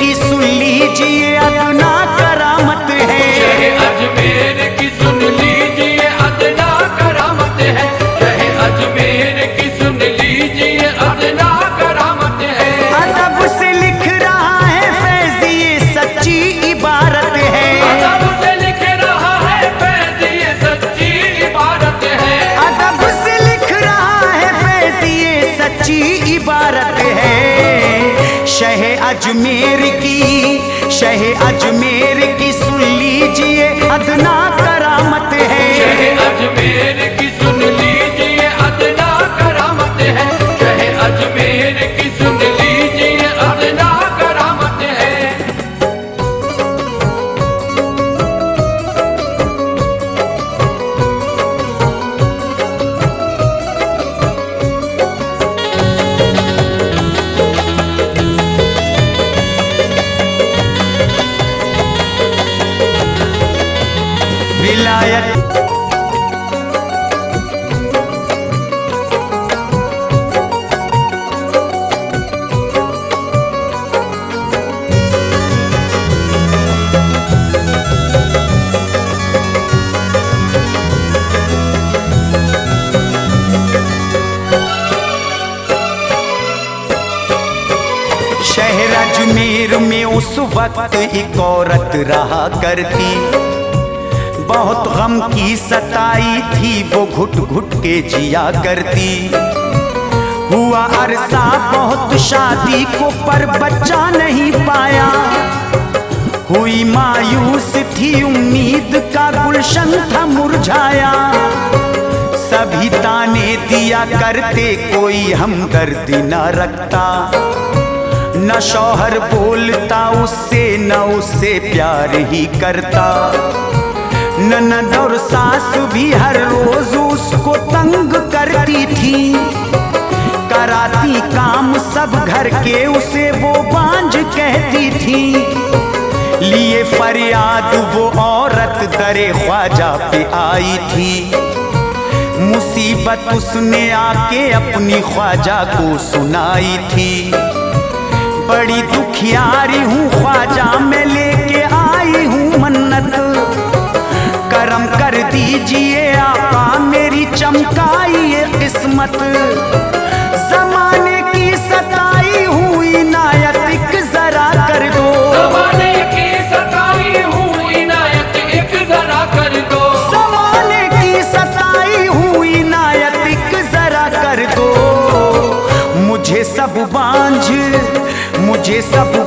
की सुन लीजिए अदना करामत है। शह अजमेर की सुन लीजिए अदना करामत है। शह अजमेर की सुन लीजिए अदना करामत है। अदब से लिख रहा है फैज़ ये सच्ची इबारत है। अदब से लिख रहा है फैज़ ये सच्ची इबारत है। अदब से लिख रहा है फैज़ ये सच्ची इबारत है। शह अजमेर की सुन लीजिए अदना करामत है। शह अजमेर की सुन लीजिए अदना करामत है। शह अजमेर की सुन लीजिए अदना करामत है। विलायत शहर अजमेर में उस वक्त एक औरत रहा करती, बहुत गम की सताई थी वो घुट घुट के जिया करती। हुआ अरसा बहुत शादी को पर बच्चा नहीं पाया, हुई मायूस थी उम्मीद का गुलशन था मुरझाया। सभी ताने दिया करते कोई हमदर्दी न रखता, न शौहर बोलता उससे न उससे प्यार ही करता। ननद और सास भी हर रोज उसको तंग करती थी, कराती काम सब घर के उसे वो बांझ कहती थी। लिए फरियाद वो औरत दरे ख्वाजा पे आई थी, मुसीबत उसने आके अपनी ख्वाजा को सुनाई थी। बड़ी दुखियारी हूँ ख्वाजा मैं लेके आई हूँ मन्नत, करम कर दीजिए आका मेरी चमकाई ये किस्मत। जमाने की सताई हुई इनायत एक जरा कर दो, ज़माने की सताई हुई इनायत एक जरा कर दो। ज़माने की सताई हुई इनायत एक जरा कर दो। मुझे सब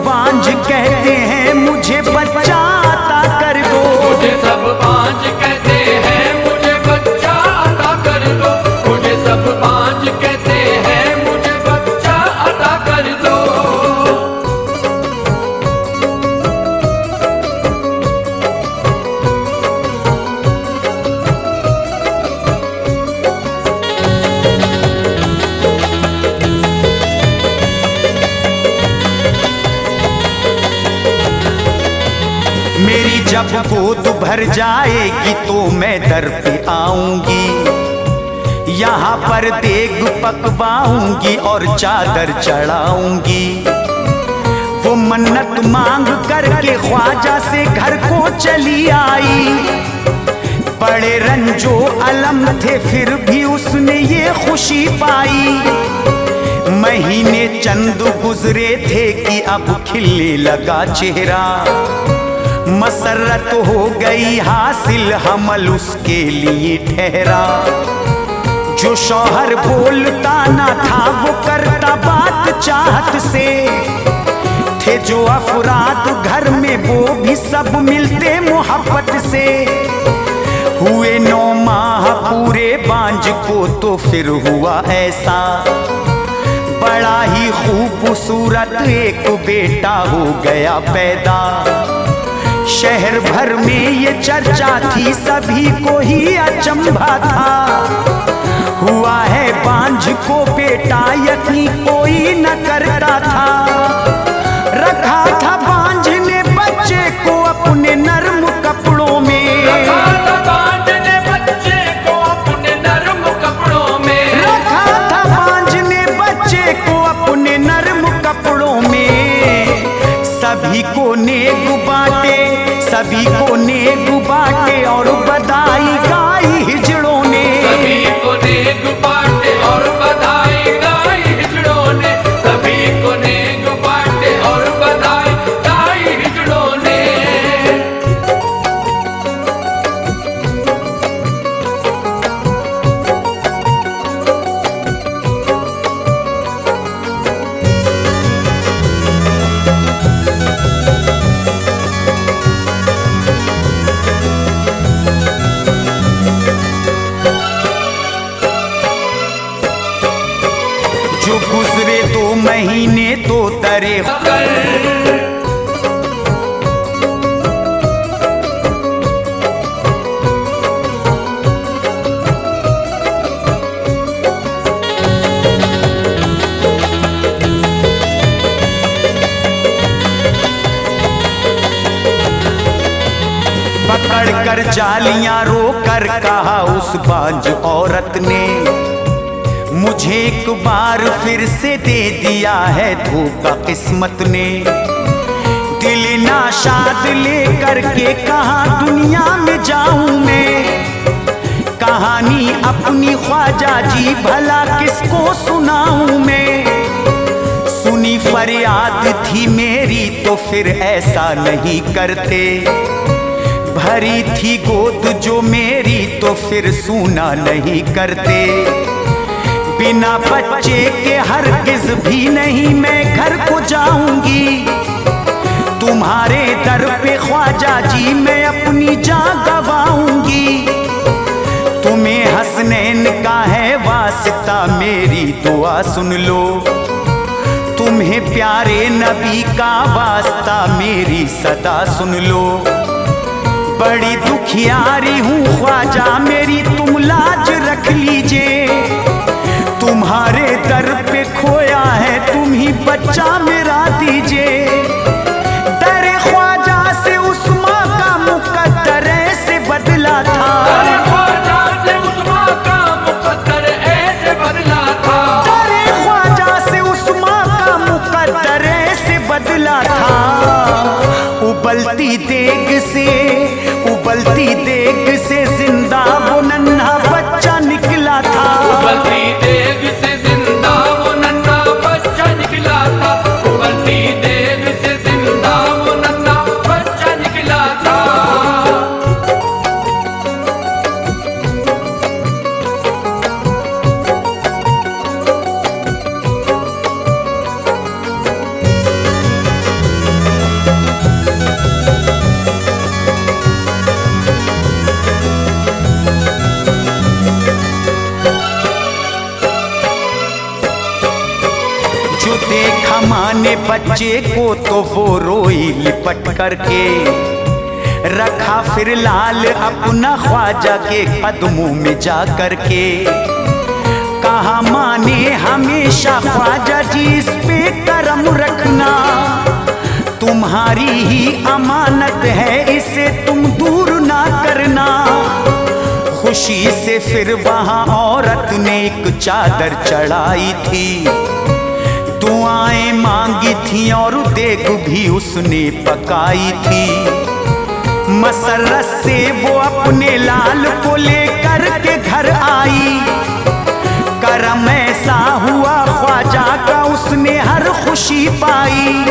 बांझ कहते हैं मुझे बच्चा अता कर दो। मुझे सब बांझ कहते हैं मुझे बच्चा अता कर दो। मुझे सब बांझ कहते हैं मुझे बच्चा अता कर दो। मेरी जब गोद भर जाएगी तो मैं दर पे आऊंगी, यहाँ पर देग पकवाऊंगी और चादर चढ़ाऊंगी। वो मन्नत मांग करके ख्वाजा से घर को चली आई, बड़े रंजो अलम थे फिर भी उसने ये खुशी पाई। महीने चंद गुजरे थे कि अब खिलने लगा चेहरा, मसरत हो गई हासिल हमल उसके लिए ठहरा। जो शौहर बोलता ना था वो करता बात चाहत से, थे जो अफराद घर में वो भी सब मिलते मोहब्बत से। हुए 9 माह पूरे बांझ को तो फिर हुआ ऐसा, बड़ा ही खूबसूरत एक बेटा हो गया पैदा। शहर भर में ये चर्चा थी सभी को ही अचंभा था, हुआ है बांझ को बेटा यकीन कोई न करता था। रखा था बांझ ने बच्चे को अपने नर्म कपड़ों में, रखा था बांझ ने बच्चे को अपने नर्म कपड़ों में, रखा था बांझ ने बच्चे जो गुजरे 2 महीने तो दरे पकड़ कर जालियां रोकर कहा उस बांझ औरत ने, मुझे एक बार फिर से दे दिया है धोखा किस्मत ने। दिल नाशाद लेकर के कहाँ दुनिया में जाऊं मैं, कहानी अपनी ख्वाजा जी भला किसको सुनाऊं मैं। सुनी फरियाद थी मेरी तो फिर ऐसा नहीं करते, भरी थी गोद जो मेरी तो फिर सूना नहीं करते। बिना बच्चे के हरगिज भी नहीं मैं घर को जाऊंगी, तुम्हारे दर पे ख्वाजा जी मैं अपनी जान गवाऊंगी। तुम्हें हसनैन का है वास्ता मेरी दुआ सुन लो, तुम्हें प्यारे नबी का वास्ता मेरी सदा सुन लो। बड़ी दुखियारी हूँ ख्वाजा मेरी तुम लाज रख लीजिए, तुम्हारे दर पे खोया है तुम ही बच्चा मेरा दीजिए। दर ख्वाजा से उस्मा का मुकद्दर ऐसे बदला था, दर ख्वाजा से उस्मा का मुकद्दर ऐसे बदला था, दर ख्वाजा से उस्मा का मुकद्दर ऐसे बदला था। उबलती देग से जिंदा वो नन्हा बच्चा निकला था, उबलती देग से जिंदा वो नन्हा बच्चा निकला था, उबलती देग से जिंदा वो नन्हा बच्चा निकला था। देखा माँ ने बच्चे को तो वो रोई लिपट करके, रखा फिर लाल अपना ख्वाजा के कदमों में जा करके। कहा माँ ने हमेशा ख्वाजा जी इस पे करम रखना, तुम्हारी ही अमानत है इसे तुम दूर ना करना। खुशी से फिर वहाँ औरत ने एक चादर चढ़ाई थी, दुआएं मांगी थी और देग भी उसने पकाई थी। मसरत से वो अपने लाल को लेकर के घर आई, करम ऐसा हुआ ख्वाजा का उसने हर खुशी पाई।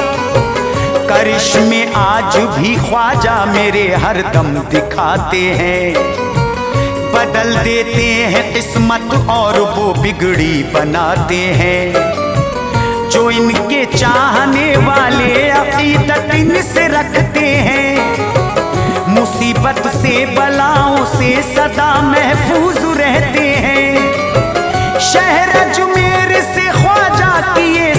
करिश्मे आज भी ख्वाजा मेरे हर दम दिखाते हैं, बदल देते हैं किस्मत और वो बिगड़ी बनाते हैं। जो इनके चाहने वाले अकीदत इनसे रखते हैं, मुसीबत से बलाओं से सदा महफूज रहते हैं। शहर अजमेर से ख्वाजा की ये